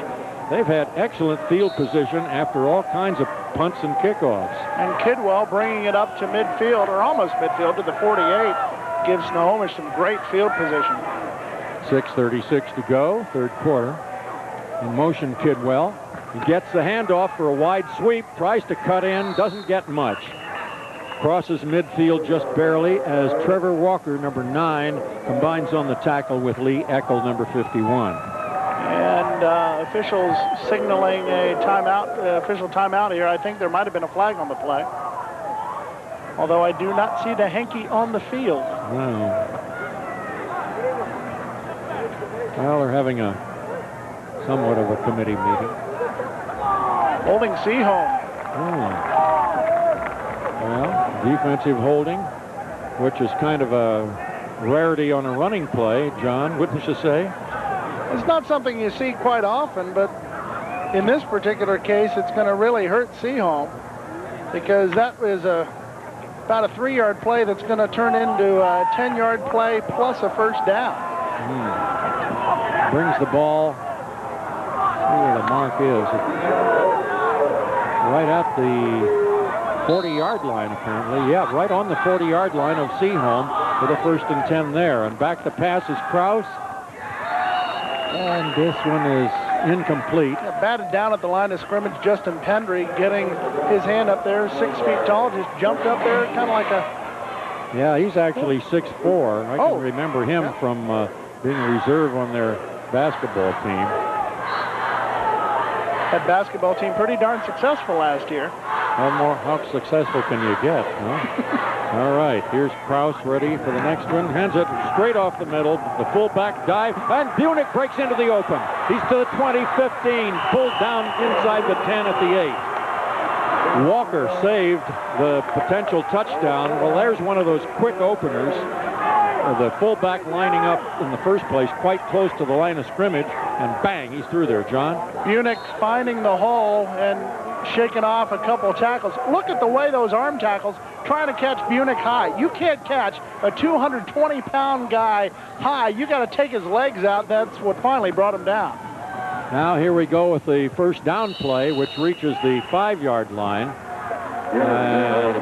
they've had excellent field position after all kinds of punts and kickoffs. And Kidwell bringing it up to midfield, or almost midfield, to the 48, gives Snohomish some great field position. 6:36 to go, third quarter. In motion, Kidwell. He gets the handoff for a wide sweep, tries to cut in, doesn't get much. Crosses midfield just barely as Trevor Walker, number 9, combines on the tackle with Lee Eckel, number 51. And officials signaling a timeout, official timeout here. I think there might have been a flag on the play. Although I do not see the hanky on the field. No. Well, they're having a somewhat of a committee meeting. Holding Sehome. Well, defensive holding, which is kind of a rarity on a running play, John, wouldn't you say? It's not something you see quite often, but in this particular case, it's going to really hurt Sehome, because that is about a 3-yard play that's going to turn into a 10-yard play plus a first down. Brings the ball, see where the mark is, right at the 40-yard line, apparently. Yeah, right on the 40-yard line of Sehome for the 1st and 10 there. And back to pass is Kraus. And this one is incomplete. Yeah, batted down at the line of scrimmage. Justin Pendry getting his hand up there, 6 feet tall, just jumped up there, kind of like a... Yeah, he's actually 6'4". I can remember him from being a reserve on their basketball team. That basketball team pretty darn successful last year. How successful can you get, huh? All right, here's Kraus ready for the next one. Hands it straight off the middle. The fullback dive, and Bunich breaks into the open. He's to the 20, 15, pulled down inside the 10 at the 8. Walker saved the potential touchdown. Well, there's one of those quick openers. The fullback lining up in the first place quite close to the line of scrimmage, and bang, he's through there, John. Bunich finding the hole and shaking off a couple of tackles. Look at the way those arm tackles trying to catch Bunich high. You can't catch a 220-pound guy high. You got to take his legs out. That's what finally brought him down. Now here we go with the first down play, which reaches the 5-yard line. And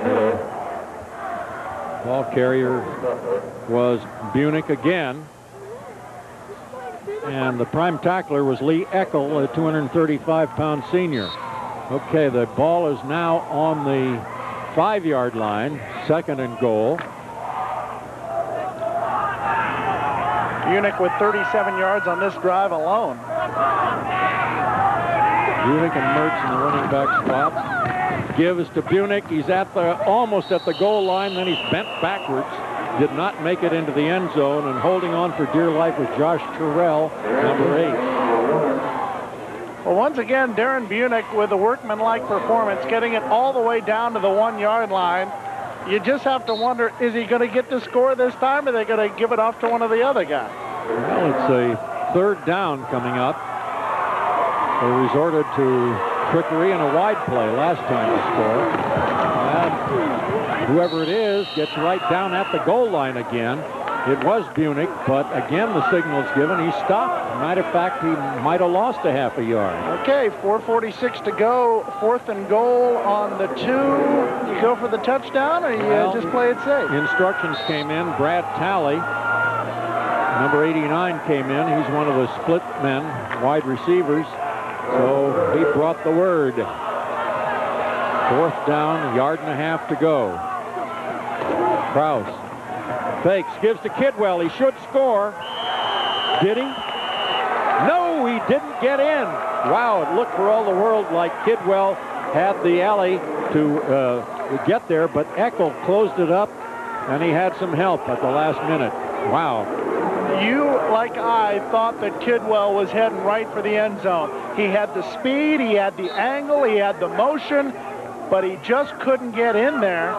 ball carrier was Bunich again. And the prime tackler was Lee Eckel, a 235-pound senior. Okay, the ball is now on the 5-yard line, 2nd and goal. Bunich with 37 yards on this drive alone. Bunich and Mertz in the running back spots. Gives to Bunich. He's almost at the goal line, then he's bent backwards. Did not make it into the end zone, and holding on for dear life was Josh Terrell, number 8. Well, once again, Darren Bunich with a workmanlike performance, getting it all the way down to the 1-yard line. You just have to wonder, is he going to get the score this time, or are they going to give it off to one of the other guys? Well, it's a 3rd down coming up. They resorted to trickery and a wide play last time to score. And whoever it is gets right down at the goal line again. It was Bunich, but again the signal's given. He stopped. Matter of fact, he might have lost a half a yard. Okay, 4:46 to go. 4th and goal on the 2. You go for the touchdown, or you just play it safe? Instructions came in. Brad Talley, number 89, came in. He's one of the split men, wide receivers. So he brought the word. 4th down, 1.5 to go. Kraus fakes, gives to Kidwell. He should score. Did he? No, he didn't get in. Wow, it looked for all the world like Kidwell had the alley to get there, but Eckel closed it up, and he had some help at the last minute. Wow. You, like I, thought that Kidwell was heading right for the end zone. He had the speed, he had the angle, he had the motion, but he just couldn't get in there,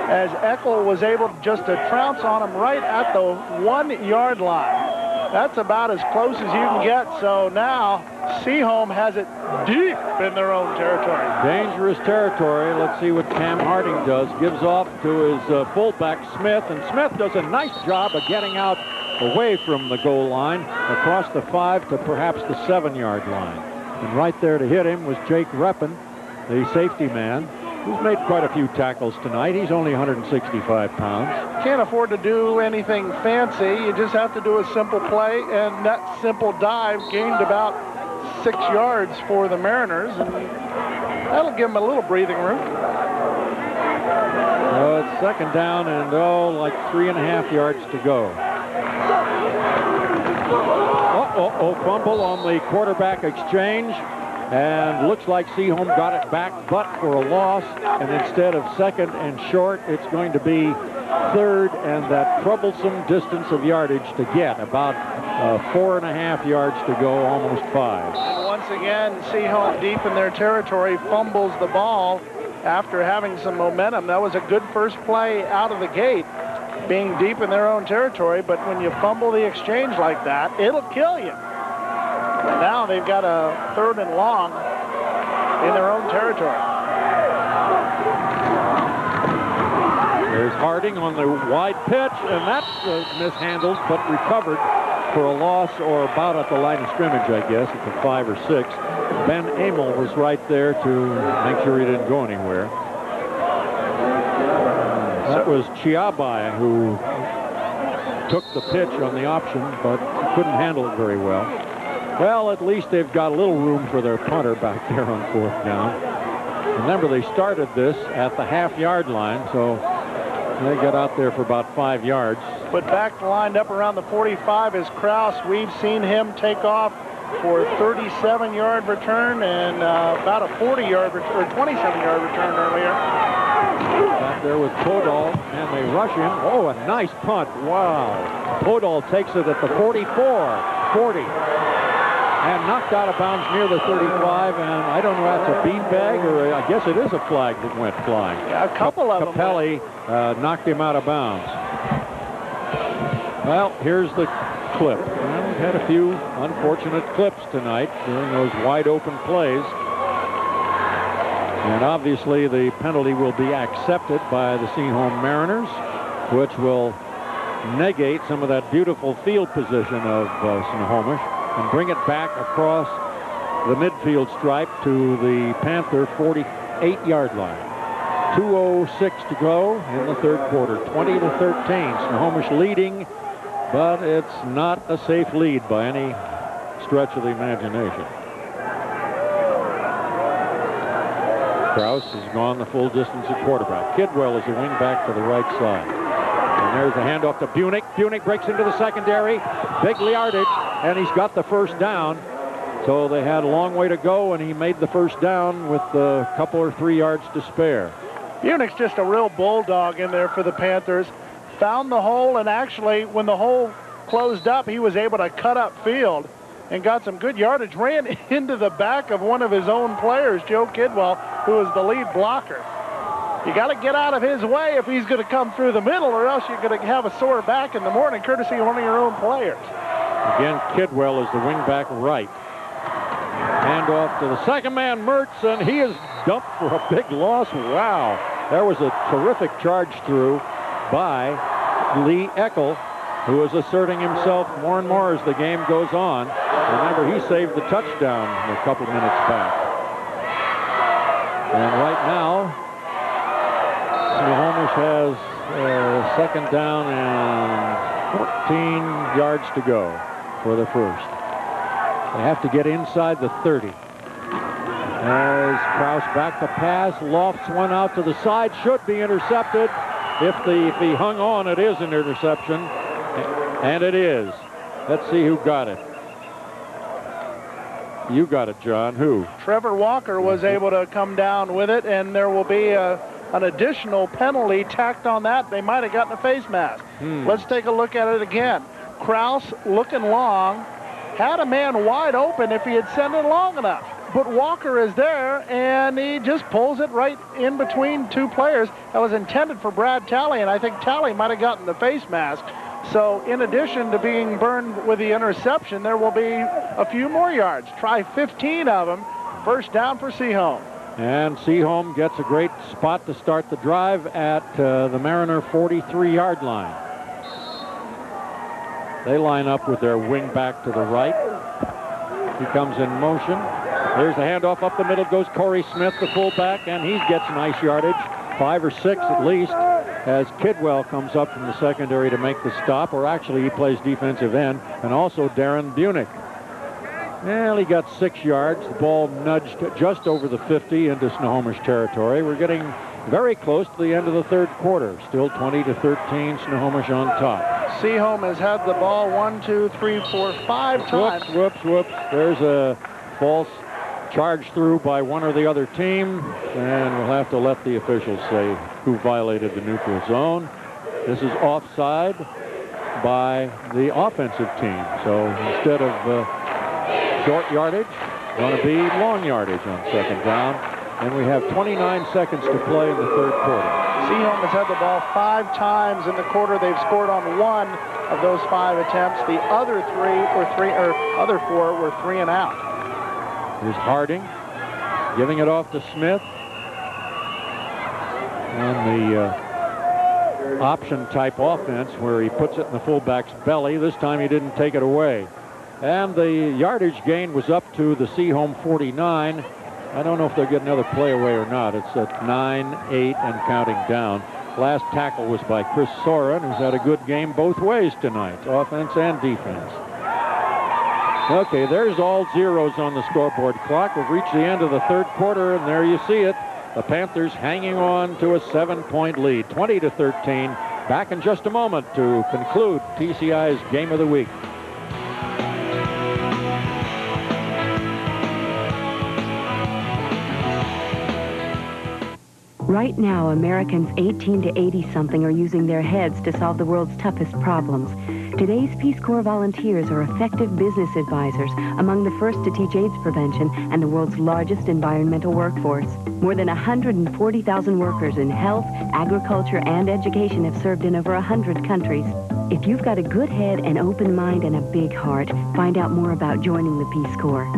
as Eckel was able just to trounce on him right at the 1-yard line. That's about as close as you can get. So now Sehome has it deep in their own territory. Dangerous territory. Let's see what Cam Harding does. Gives off to his fullback, Smith, and Smith does a nice job of getting out away from the goal line, across the 5 to perhaps the 7-yard line. And right there to hit him was Jake Reppin, the safety man, who's made quite a few tackles tonight. He's only 165 pounds. Can't afford to do anything fancy. You just have to do a simple play, and that simple dive gained about 6 yards for the Mariners, and that'll give them a little breathing room. So it's second down and, like 3.5 yards to go. Fumble on the quarterback exchange. And looks like Sehome got it back, but for a loss. And instead of second and short, it's going to be third and that troublesome distance of yardage to get. About 4.5 yards to go, almost 5. And once again, Sehome deep in their territory fumbles the ball after having some momentum. That was a good first play out of the gate, being deep in their own territory. But when you fumble the exchange like that, it'll kill you. Now they've got a 3rd and long in their own territory. There's Harding on the wide pitch, and that's mishandled, but recovered for a loss, or about at the line of scrimmage, I guess, at the 5 or 6. Ben Amel was right there to make sure he didn't go anywhere. That was Chiabai who took the pitch on the option, but couldn't handle it very well. Well, at least they've got a little room for their punter back there on 4th down. Remember, they started this at the half-yard line, so they got out there for about 5 yards. But back lined up around the 45 is Kraus. We've seen him take off for a 37-yard return and about a 40-yard or 27-yard return earlier. Back there with Podol, and they rush him. Oh, a nice punt. Wow. Podol takes it at the 44, 40. And knocked out of bounds near the 35, and I don't know if that's a beanbag or I guess it is a flag that went flying. Yeah, a couple of them. Capelli knocked him out of bounds. Well, here's the clip. Well, we've had a few unfortunate clips tonight during those wide open plays. And obviously the penalty will be accepted by the Sehome Mariners, which will negate some of that beautiful field position of Snohomish and bring it back across the midfield stripe to the Panther 48-yard line. 2:06 to go in the 3rd quarter. 20-13. Snohomish leading, but it's not a safe lead by any stretch of the imagination. Kraus has gone the full distance at quarterback. Kidwell is a wing back to the right side. And there's the handoff to Bunich. Bunich breaks into the secondary. Big yardage, and he's got the first down. So they had a long way to go, and he made the first down with a couple or 3 yards to spare. Bunich's just a real bulldog in there for the Panthers. Found the hole, and actually, when the hole closed up, he was able to cut up field and got some good yardage. Ran into the back of one of his own players, Joe Kidwell, who was the lead blocker. You got to get out of his way if he's going to come through the middle, or else you're going to have a sore back in the morning, courtesy of one of your own players. Again, Kidwell is the wingback right. Handoff to the second man, Mertz, and he is dumped for a big loss. Wow. There was a terrific charge through by Lee Eckel, who is asserting himself more and more as the game goes on. Remember, he saved the touchdown a couple minutes back. And right now, Snohomish has second down and 14 yards to go for the first. They have to get inside the 30. As Kraus back to pass, lofts one out to the side, should be intercepted. If he hung on, it is an interception, and it is. Let's see who got it. You got it, John. Who? Trevor Walker was able to come down with it, and there will be an additional penalty tacked on that. They might have gotten a face mask. Let's take a look at it again. Kraus looking long, had a man wide open if he had sent it long enough. But Walker is there, and he just pulls it right in between two players. That was intended for Brad Talley, and I think Talley might have gotten the face mask. So in addition to being burned with the interception, there will be a few more yards. Try 15 of them. First down for Sehome. And Sehome gets a great spot to start the drive at the Mariner 43-yard line. They line up with their wing back to the right. He comes in motion. There's the handoff up the middle. Goes Cory Smith, the fullback, and he gets nice yardage. 5 or 6 at least, as Kidwell comes up from the secondary to make the stop, or actually he plays defensive end, and also Darren Bunich. Well, he got 6 yards. The ball nudged just over the 50 into Snohomish territory. We're getting very close to the end of the third quarter. Still 20-13, Snohomish on top. Sehome has had the ball 1, 2, 3, 4, 5 times. Whoops. There's a false charge through by one or the other team, and we'll have to let the officials say who violated the neutral zone. This is offside by the offensive team. So instead of short yardage, going to be long yardage on second down. And we have 29 seconds to play in the third quarter. Sehome has had the ball 5 times in the quarter. They've scored on 1 of those 5 attempts. The other 4 were 3 and out. Here's Harding giving it off to Smith on the option type offense where he puts it in the fullback's belly. This time he didn't take it away. And the yardage gain was up to the Sehome 49. I don't know if they'll get another play away or not. It's at 9, 8, and counting down. Last tackle was by Chris Soren, who's had a good game both ways tonight, offense and defense. Okay, there's all zeros on the scoreboard clock. We've reached the end of the third quarter, and there you see it. The Panthers hanging on to a 7-point lead, 20-13. Back in just a moment to conclude TCI's Game of the Week. Right now, Americans 18 to 80-something are using their heads to solve the world's toughest problems. Today's Peace Corps volunteers are effective business advisors, among the first to teach AIDS prevention and the world's largest environmental workforce. More than 140,000 workers in health, agriculture, and education have served in over 100 countries. If you've got a good head, an open mind, and a big heart, find out more about joining the Peace Corps.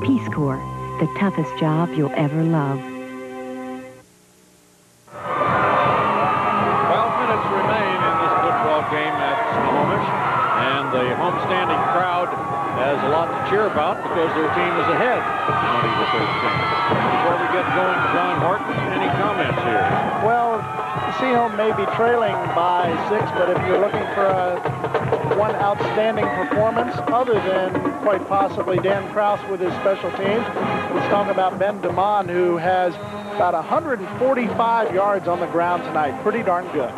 Peace Corps, the toughest job you'll ever love. 12 minutes remain in this football game at Snohomish, and the homestanding crowd has a lot to cheer about because their team is ahead 20-13. Before we get going, John Horton, any comments here? Well, Sehome may be trailing by 6, but if you're looking for one outstanding performance, other than quite possibly Dan Krause with his special teams, let's talk about Ben DeMond, who has about 145 yards on the ground tonight. Pretty darn good.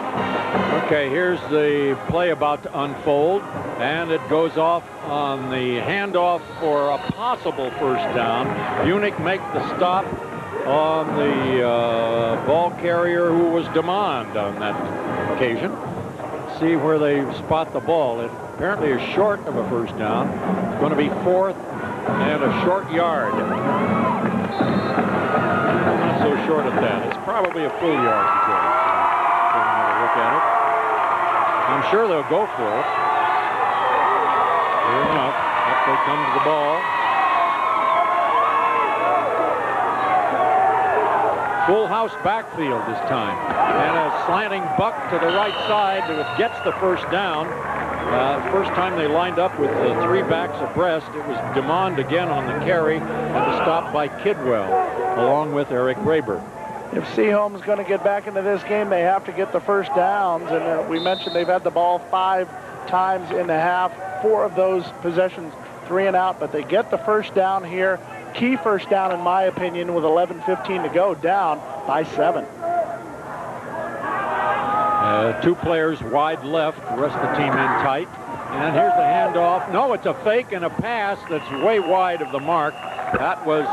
Okay, here's the play about to unfold, and it goes off on the handoff for a possible first down. Bunich make the stop on the ball carrier, who was DeMond on that occasion. See where they spot the ball. It apparently is short of a first down. It's going to be 4th and a short yard. Not so short at that. It's probably a full yard to go. Look at it. I'm sure they'll go for it. Sure enough, up they come to the ball. Full house backfield this time. And a slanting buck to the right side that gets the first down. First time they lined up with the 3 backs abreast, it was DeMond again on the carry and a stop by Kidwell, along with Eric Graber. If Sehome's going to get back into this game, they have to get the first downs. And we mentioned they've had the ball 5 times in the half. 4 of those possessions 3 and out, but they get the first down here. Key first down, in my opinion, with 11:15 to go, down by 7. 2 players wide left, the rest of the team in tight. And here's the handoff. No, it's a fake and a pass that's way wide of the mark. That was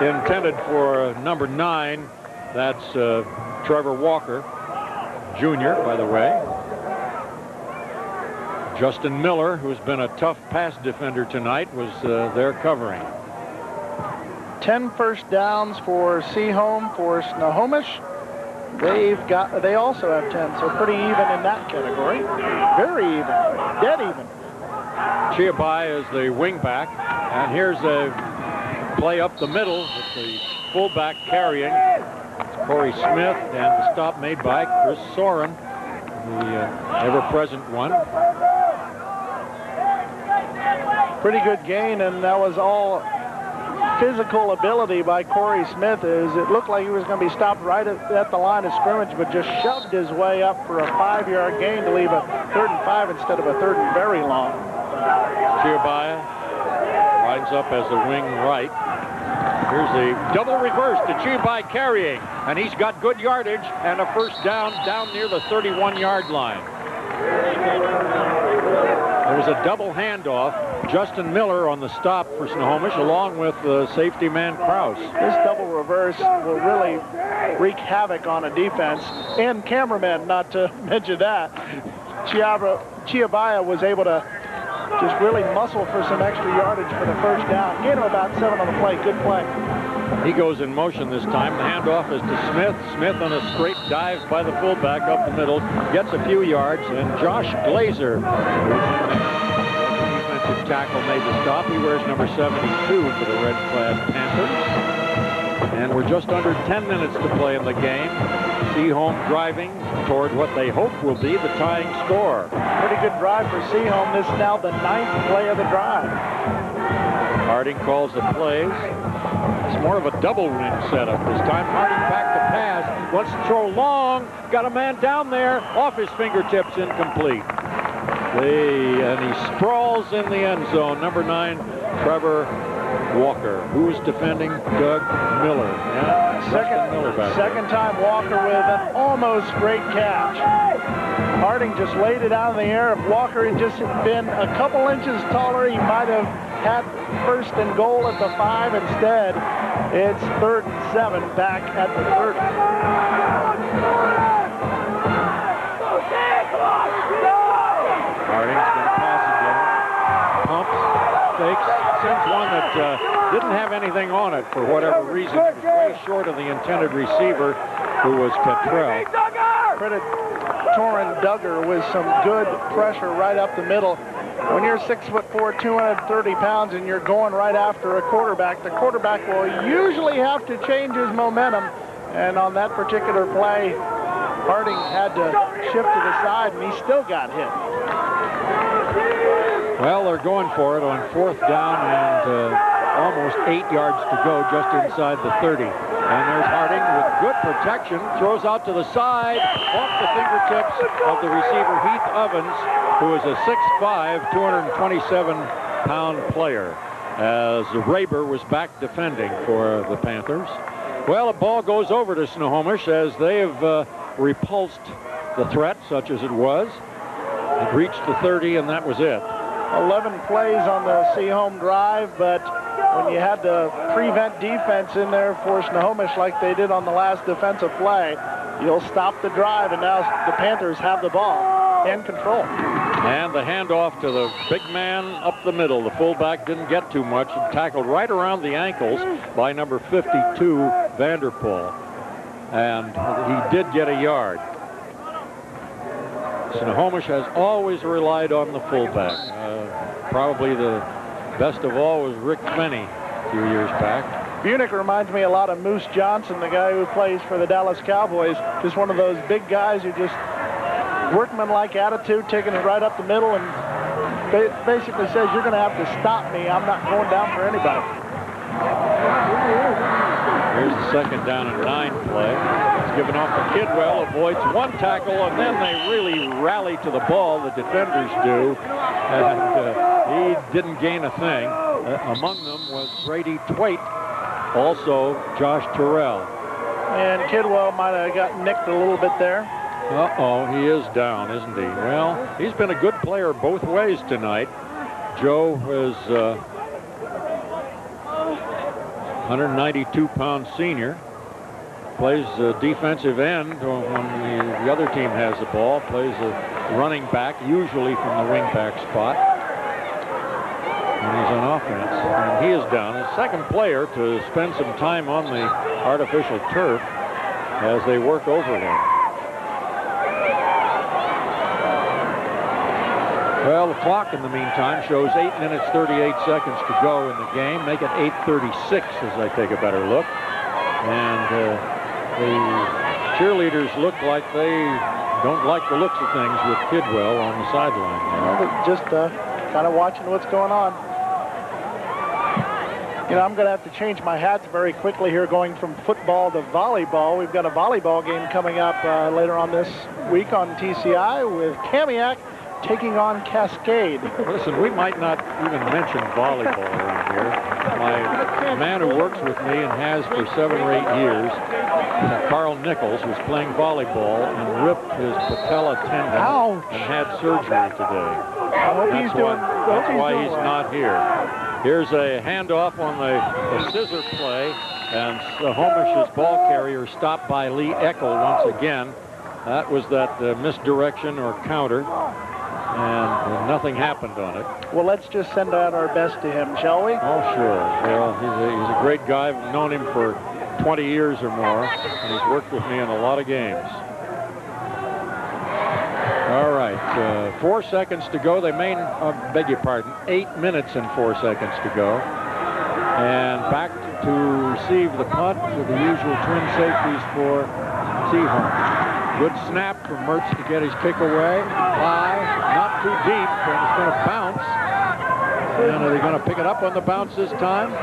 intended for number 9. That's Trevor Walker, Jr., by the way. Justin Miller, who's been a tough pass defender tonight, was there covering. 10 first downs for Sehome. For Snohomish, they also have 10, so pretty even in that category. Very even, dead even. Chiabai is the wingback, and here's a play up the middle with the fullback carrying. It's Cory Smith, and the stop made by Chris Soren, the ever-present one. Pretty good gain, and that was all physical ability by Cory Smith. It looked like he was going to be stopped right at the line of scrimmage, but just shoved his way up for a 5-yard gain to leave a 3rd and 5 instead of a 3rd and very long. Chiabaya lines up as a wing right. Here's the double reverse to Chiabaya carrying, and he's got good yardage and a first down near the 31-yard line. There was a double handoff. Justin Miller on the stop for Snohomish, along with the safety man Krause. This double reverse will really wreak havoc on a defense and cameramen, not to mention that. Chiabaya was able to just really muscle for some extra yardage for the first down. Gain of about 7 on the play. Good play. He goes in motion this time. The handoff is to Smith. Smith on a straight dive by the fullback up the middle, gets a few yards, and Josh Glazer, defensive tackle, made the stop. He wears number 72 for the red-clad Panthers. And we're just under 10 minutes to play in the game. Sehome driving toward what they hope will be the tying score. Pretty good drive for Sehome. This is now the 9th play of the drive. Harding calls the plays. It's more of a double wing setup this time. Harding back to pass. Wants to throw long. Got a man down there. Off his fingertips, incomplete. And he sprawls in the end zone. Number 9, Trevor Walker. Who's defending? Doug Miller. Yeah, second time Walker with an almost great catch. Harding just laid it out in the air. If Walker had just been a couple inches taller, he might have had 1st and goal at the 5. Instead, it's 3rd and 7 back at the 30. Harding's going to pass again. Pumps, fakes, sends one that didn't have anything on it for whatever reason. It was way short of the intended receiver, who was Petrell. Credit Torrin Duggar with some good pressure right up the middle. When you're 6'4", 230 pounds, and you're going right after a quarterback, the quarterback will usually have to change his momentum. And on that particular play, Harding had to shift to the side, and he still got hit. Well, they're going for it on 4th down and almost 8 yards to go just inside the 30. And there's Harding with good protection, throws out to the side, off the fingertips of the receiver Heath Ovens, who is a 6'5", 227-pound player, as Raber was back defending for the Panthers. Well, the ball goes over to Snohomish as they have repulsed the threat, such as it was. It reached the 30, and that was it. 11 plays on the Sehome drive, but when you had to prevent defense in there for Snohomish like they did on the last defensive play, you'll stop the drive, and now the Panthers have the ball and control. And the handoff to the big man up the middle. The fullback didn't get too much, and tackled right around the ankles by number 52, Vanderpool. And he did get a yard. Snohomish has always relied on the fullback. Probably the best of all was Rick Fenney a few years back. Bunich reminds me a lot of Moose Johnson, the guy who plays for the Dallas Cowboys. Just one of those big guys who just workmanlike attitude, taking it right up the middle, and basically says, you're going to have to stop me. I'm not going down for anybody. Here's the 2nd down and 9 play. It's given off to Kidwell, avoids one tackle, and then they really rally to the ball, the defenders do, and he didn't gain a thing. Among them was Brady Twait, also Josh Terrell. And Kidwell might have gotten nicked a little bit there. Uh-oh, he is down, isn't he? Well, he's been a good player both ways tonight. Joe is 192-pound senior. Plays defensive end when the other team has the ball. Plays a running back, usually from the wing back spot. And he's on offense. And he is down. His 2nd player to spend some time on the artificial turf as they work over him. Well, the clock in the meantime shows 8 minutes, 38 seconds to go in the game. Make it 8:36 as I take a better look. And the cheerleaders look like they don't like the looks of things with Kidwell on the sideline. Well, just kind of watching what's going on. You know, I'm going to have to change my hats very quickly here, going from football to volleyball. We've got a volleyball game coming up later on this week on TCI with Kamiak taking on Cascade. Listen, we might not even mention volleyball around here. My man who works with me and has for 7 or 8 years, Carl Nichols, was playing volleyball and ripped his patella tendon. Ouch. And had surgery today. I hope he's doing. That's why he's not here. Here's a handoff on the scissor play, and Sehomish's ball carrier stopped by Lee Eckel once again. That was that misdirection or counter, and nothing happened on it. Well, let's just send out our best to him, shall we? Oh, sure. Well, he's a great guy. I've known him for 20 years or more, and he's worked with me in a lot of games. All right, 4 seconds to go. They may, beg your pardon, 8 minutes and 4 seconds to go. And back to receive the punt with the usual twin safeties for Sehome. Good snap from Mertz to get his kick away. High, not too deep, and it's going to bounce. And are they going to pick it up on the bounce this time?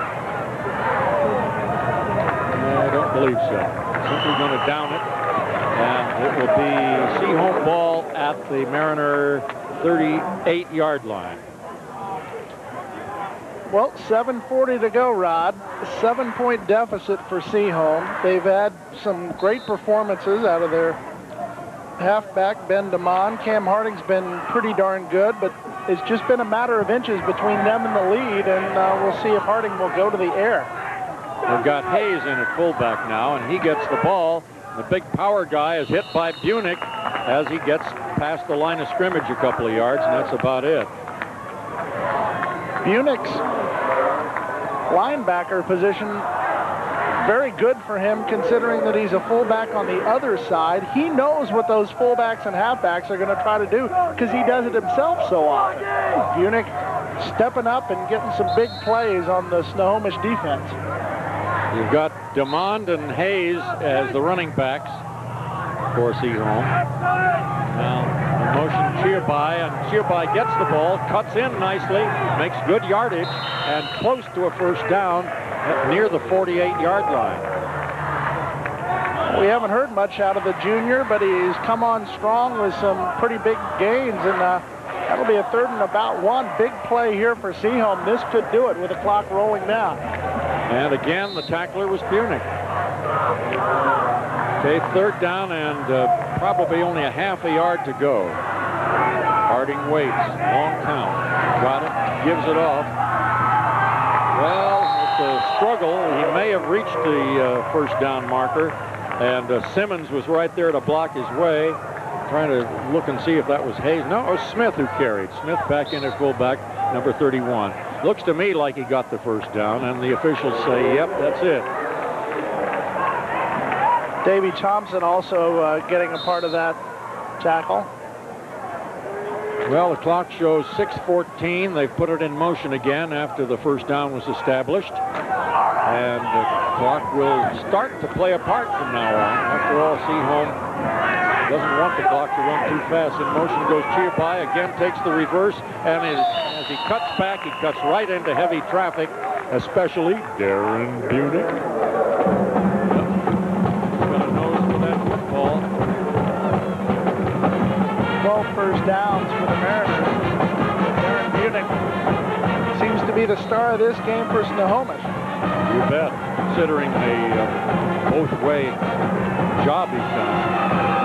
I don't believe so. Simply going to down it. And it will be Sehome ball at the Mariner 38-yard line. Well, 7:40 to go, Rod. 7-point deficit for Sehome. They've had some great performances out of their halfback, Ben DeMond. Cam Harding's been pretty darn good, but it's just been a matter of inches between them and the lead, and we'll see if Harding will go to the air. They've got Hayes in at fullback now, and he gets the ball. The big power guy is hit by Bunich as he gets past the line of scrimmage a couple of yards, and that's about it. Bunich's linebacker position, very good for him considering that he's a fullback on the other side. He knows what those fullbacks and halfbacks are going to try to do because he does it himself so often. Bunich stepping up and getting some big plays on the Snohomish defense. You've got DeMond and Hayes as the running backs for Sehome. Now, the motion Chiabai, and Chiabai gets the ball, cuts in nicely, makes good yardage, and close to a first down near the 48-yard line. We haven't heard much out of the junior, but he's come on strong with some pretty big gains, and that'll be a 3rd and about 1. Big play here for Sehome. This could do it with the clock rolling down. And again, the tackler was Bunich. Okay, 3rd down and probably only a half a yard to go. Harding waits, long count. Got it, gives it off. Well, it's a struggle. He may have reached the first down marker, and Simmons was right there to block his way, trying to look and see if that was Hayes. No, it was Smith who carried. Smith back in at fullback, number 31. Looks to me like he got the first down, and the officials say, yep, that's it. Davey Thompson also getting a part of that tackle. Well, the clock shows 6:14. They've put it in motion again after the first down was established. And the clock will start to play a part from now on. After all, Sehome doesn't want the clock to run too fast. In motion goes Chiabai, again takes the reverse, and as he cuts back, he cuts right into heavy traffic, especially Darren Bunich. Got a nose for that football. 12 first downs for the Mariners. Darren Bunich seems to be the star of this game for Snohomish. You bet, considering the both-way job he's done.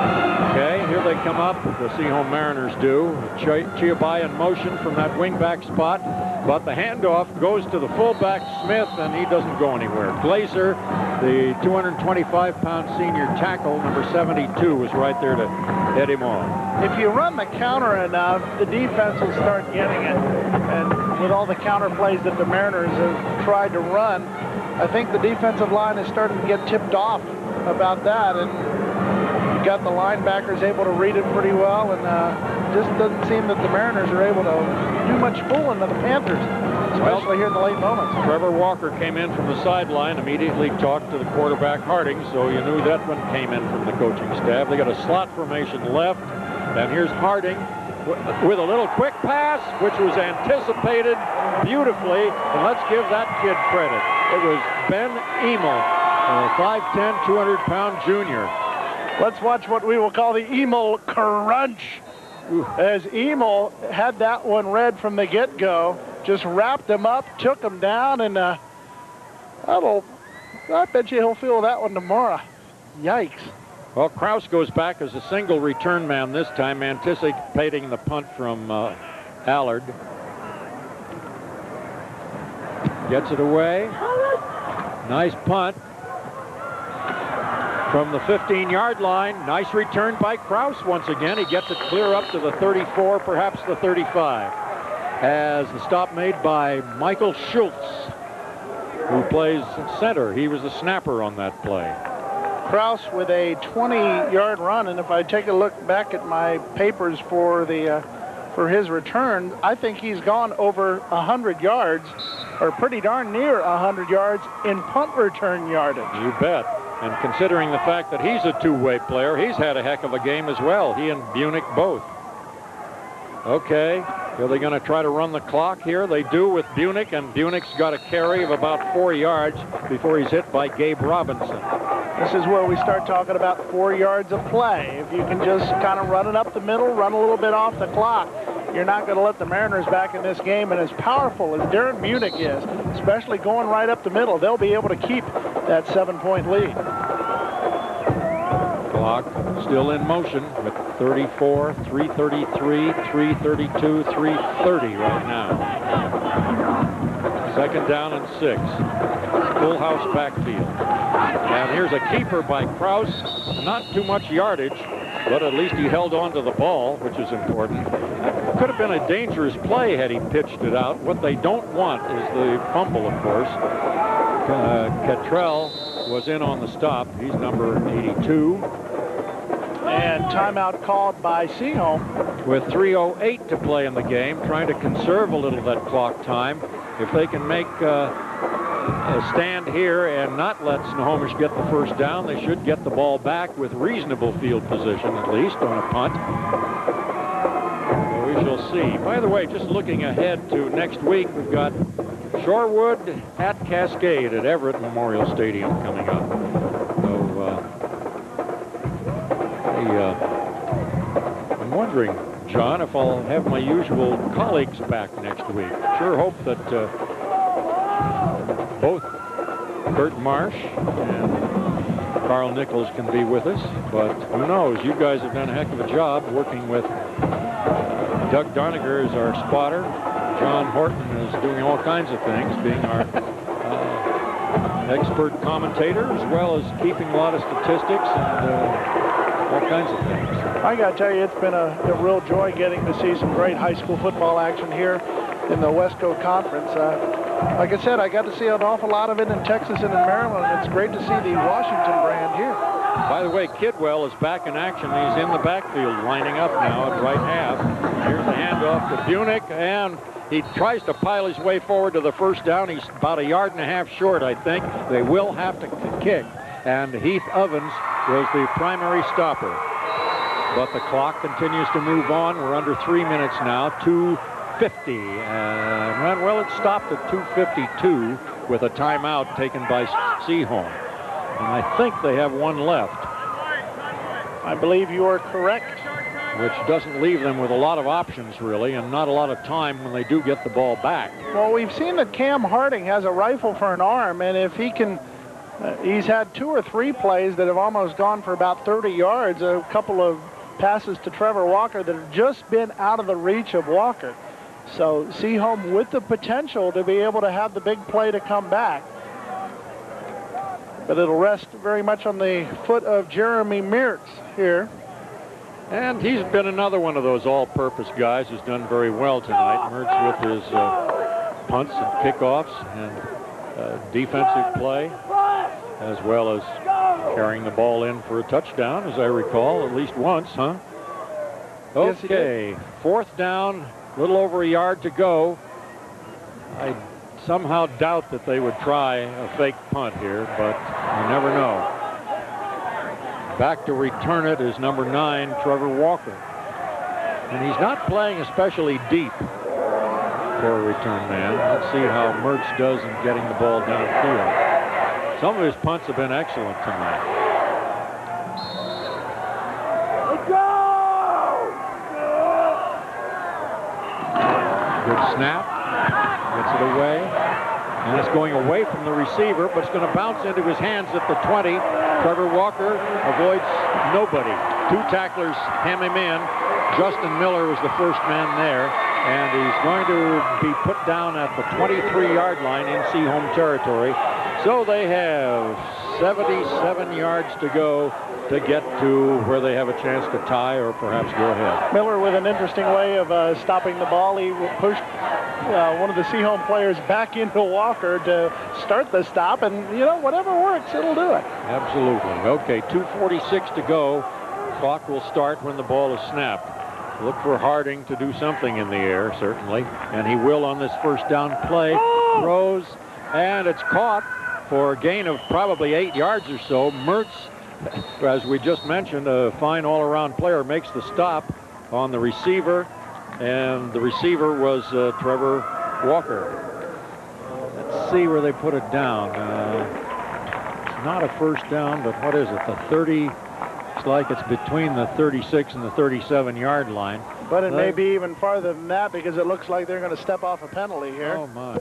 Okay, here they come up. The Sehome Mariners do. Chiabai in motion from that wingback spot, but the handoff goes to the fullback Smith, and he doesn't go anywhere. Glazer, the 225-pound senior tackle, number 72, was right there to head him off. If you run the counter enough, the defense will start getting it. And with all the counter plays that the Mariners have tried to run, I think the defensive line is starting to get tipped off about that. And you got the linebackers able to read it pretty well, and just doesn't seem that the Mariners are able to do much fooling to the Panthers, especially here in the late moments. Trevor Walker came in from the sideline, immediately talked to the quarterback Harding, so you knew that one came in from the coaching staff. They got a slot formation left, and here's Harding with a little quick pass, which was anticipated beautifully. And let's give that kid credit. It was Ben Emil, a 5'10", 200-pound junior. Let's watch what we will call the Emil crunch. As Emil had that one read from the get-go, just wrapped him up, took him down, and I bet you he'll feel that one tomorrow. Yikes. Well, Kraus goes back as a single return man this time, anticipating the punt from Allard. Gets it away. Nice punt from the 15-yard line. Nice return by Kraus once again. He gets it clear up to the 34, perhaps the 35. As the stop made by Michael Schultz, who plays center. He was the snapper on that play. Kraus with a 20-yard run, and if I take a look back at my papers for his return, I think he's gone over 100 yards, or pretty darn near 100 yards in punt return yardage. You bet. And considering the fact that he's a two-way player, he's had a heck of a game as well. He and Bunich both. Okay, are they going to try to run the clock here? They do with Bunich, and Bunich's got a carry of about 4 yards before he's hit by Gabe Robinson. This is where we start talking about 4 yards of play. If you can just kind of run it up the middle, run a little bit off the clock, you're not going to let the Mariners back in this game. And as powerful as Darren Bunich is, especially going right up the middle, they'll be able to keep that 7-point lead. Clock still in motion with 34, 3:33, 3:32, 3:30 right now. 2nd down and 6. Full house backfield. And here's a keeper by Kraus. Not too much yardage, but at least he held on to the ball, which is important. That could have been a dangerous play had he pitched it out. What they don't want is the fumble, of course. Cottrell was in on the stop. He's number 82. And timeout called by Sehome. With 3:08 to play in the game, trying to conserve a little of that clock time. If they can make a stand here and not let Snohomish get the first down, they should get the ball back with reasonable field position, at least on a punt. So we shall see. By the way, just looking ahead to next week, we've got Shorewood at Cascade at Everett Memorial Stadium coming up. So I'm wondering, John, if I'll have my usual colleagues back next week. Sure hope that both Bert Marsh and Carl Nichols can be with us, but who knows? You guys have done a heck of a job working with Doug Doniger as our spotter. John Horton is doing all kinds of things, being our expert commentator, as well as keeping a lot of statistics and all kinds of things. I got to tell you, it's been a real joy getting to see some great high school football action here in the Westco Conference. Like I said, I got to see an awful lot of it in Texas and in Maryland, and it's great to see the Washington brand here. By the way, Kidwell is back in action. He's in the backfield, lining up now at right half. Here's the handoff to Bunich, and he tries to pile his way forward to the first down. He's about 1.5 yards short, I think. They will have to kick, and Heath Ovens was the primary stopper. But the clock continues to move on. We're under 3 minutes now, 2:50. Well, it stopped at 2:52 with a timeout taken by Sehome. And I think they have one left. I believe you are correct. Which doesn't leave them with a lot of options, really, and not a lot of time when they do get the ball back. Well, we've seen that Cam Harding has a rifle for an arm, and if he can, he's had 2 or 3 plays that have almost gone for about 30 yards, a couple of passes to Trevor Walker that have just been out of the reach of Walker. So Sehome with the potential to be able to have the big play to come back. But it'll rest very much on the foot of Jeremy Meertz here. And he's been another one of those all-purpose guys who's done very well tonight. Meertz with his punts and kickoffs and defensive play, as well as carrying the ball in for a touchdown, as I recall, at least once, huh? Okay, 4th down, a little over 1 yard to go. I somehow doubt that they would try a fake punt here, but you never know. Back to return it is number 9, Trevor Walker. And he's not playing especially deep for a return man. Let's see how Mertz does in getting the ball downfield. Some of his punts have been excellent tonight. Good snap. Gets it away. And it's going away from the receiver, but it's going to bounce into his hands at the 20. Trevor Walker avoids nobody. 2 tacklers hem him in. Justin Miller was the first man there, and he's going to be put down at the 23-yard line in Sehome territory. So they have 77 yards to go to get to where they have a chance to tie or perhaps go ahead. Miller with an interesting way of stopping the ball. He pushed one of the Sehome players back into Walker to start the stop, and you know, whatever works, it'll do it. Absolutely. Okay, 2:46 to go. Clock will start when the ball is snapped. Look for Harding to do something in the air, certainly, and he will on this first down play. Throws, and it's caught for a gain of probably 8 yards or so. Mertz, as we just mentioned, a fine all-around player, makes the stop on the receiver, and the receiver was Trevor Walker. Let's see where they put it down. It's not a first down, but what is it, the 30? It's like it's between the 36 and the 37-yard line. But it may be even farther than that, because it looks like they're going to step off a penalty here. Oh, my.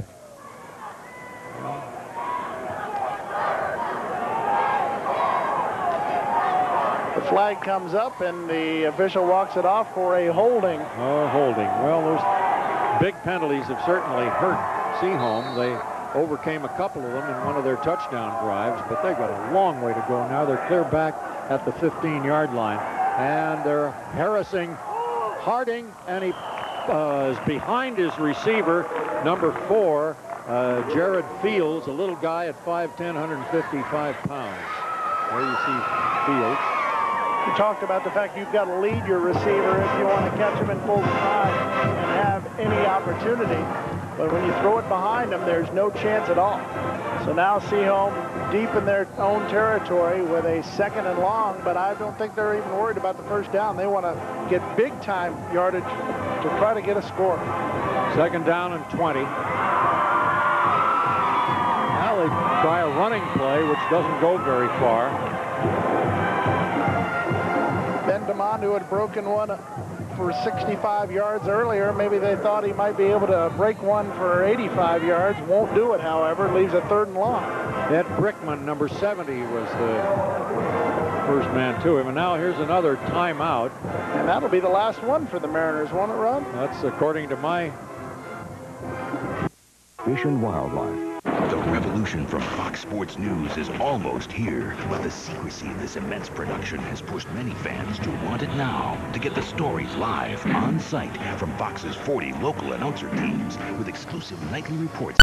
The flag comes up, and the official walks it off for a holding. Oh, holding. Well, those big penalties have certainly hurt Sehome. They overcame a couple of them in one of their touchdown drives, but they've got a long way to go now. They're clear back at the 15-yard line, and they're harassing Harding, and he is behind his receiver, number 4, Jared Fields, a little guy at 5'10", 155 pounds. There you see Fields. You talked about the fact you've got to lead your receiver if you want to catch him in full stride and have any opportunity. But when you throw it behind them, there's no chance at all. So now Sehome deep in their own territory with a 2nd and long, but I don't think they're even worried about the first down. They want to get big-time yardage to try to get a score. 2nd down and 20. Now they try a running play, which doesn't go very far. Ben DeMond, who had broken one for 65 yards earlier, maybe they thought he might be able to break one for 85 yards. Won't do it, however. Leaves a 3rd and long. Ed Brickman, number 70, was the first man to him. And now here's another timeout. And that'll be the last one for the Mariners, won't it, Ron? That's according to my... Fish and Wildlife. The revolution from Fox Sports News is almost here, but the secrecy of this immense production has pushed many fans to want it now, to get the stories live, on site, from Fox's 40 local announcer teams, with exclusive nightly reports.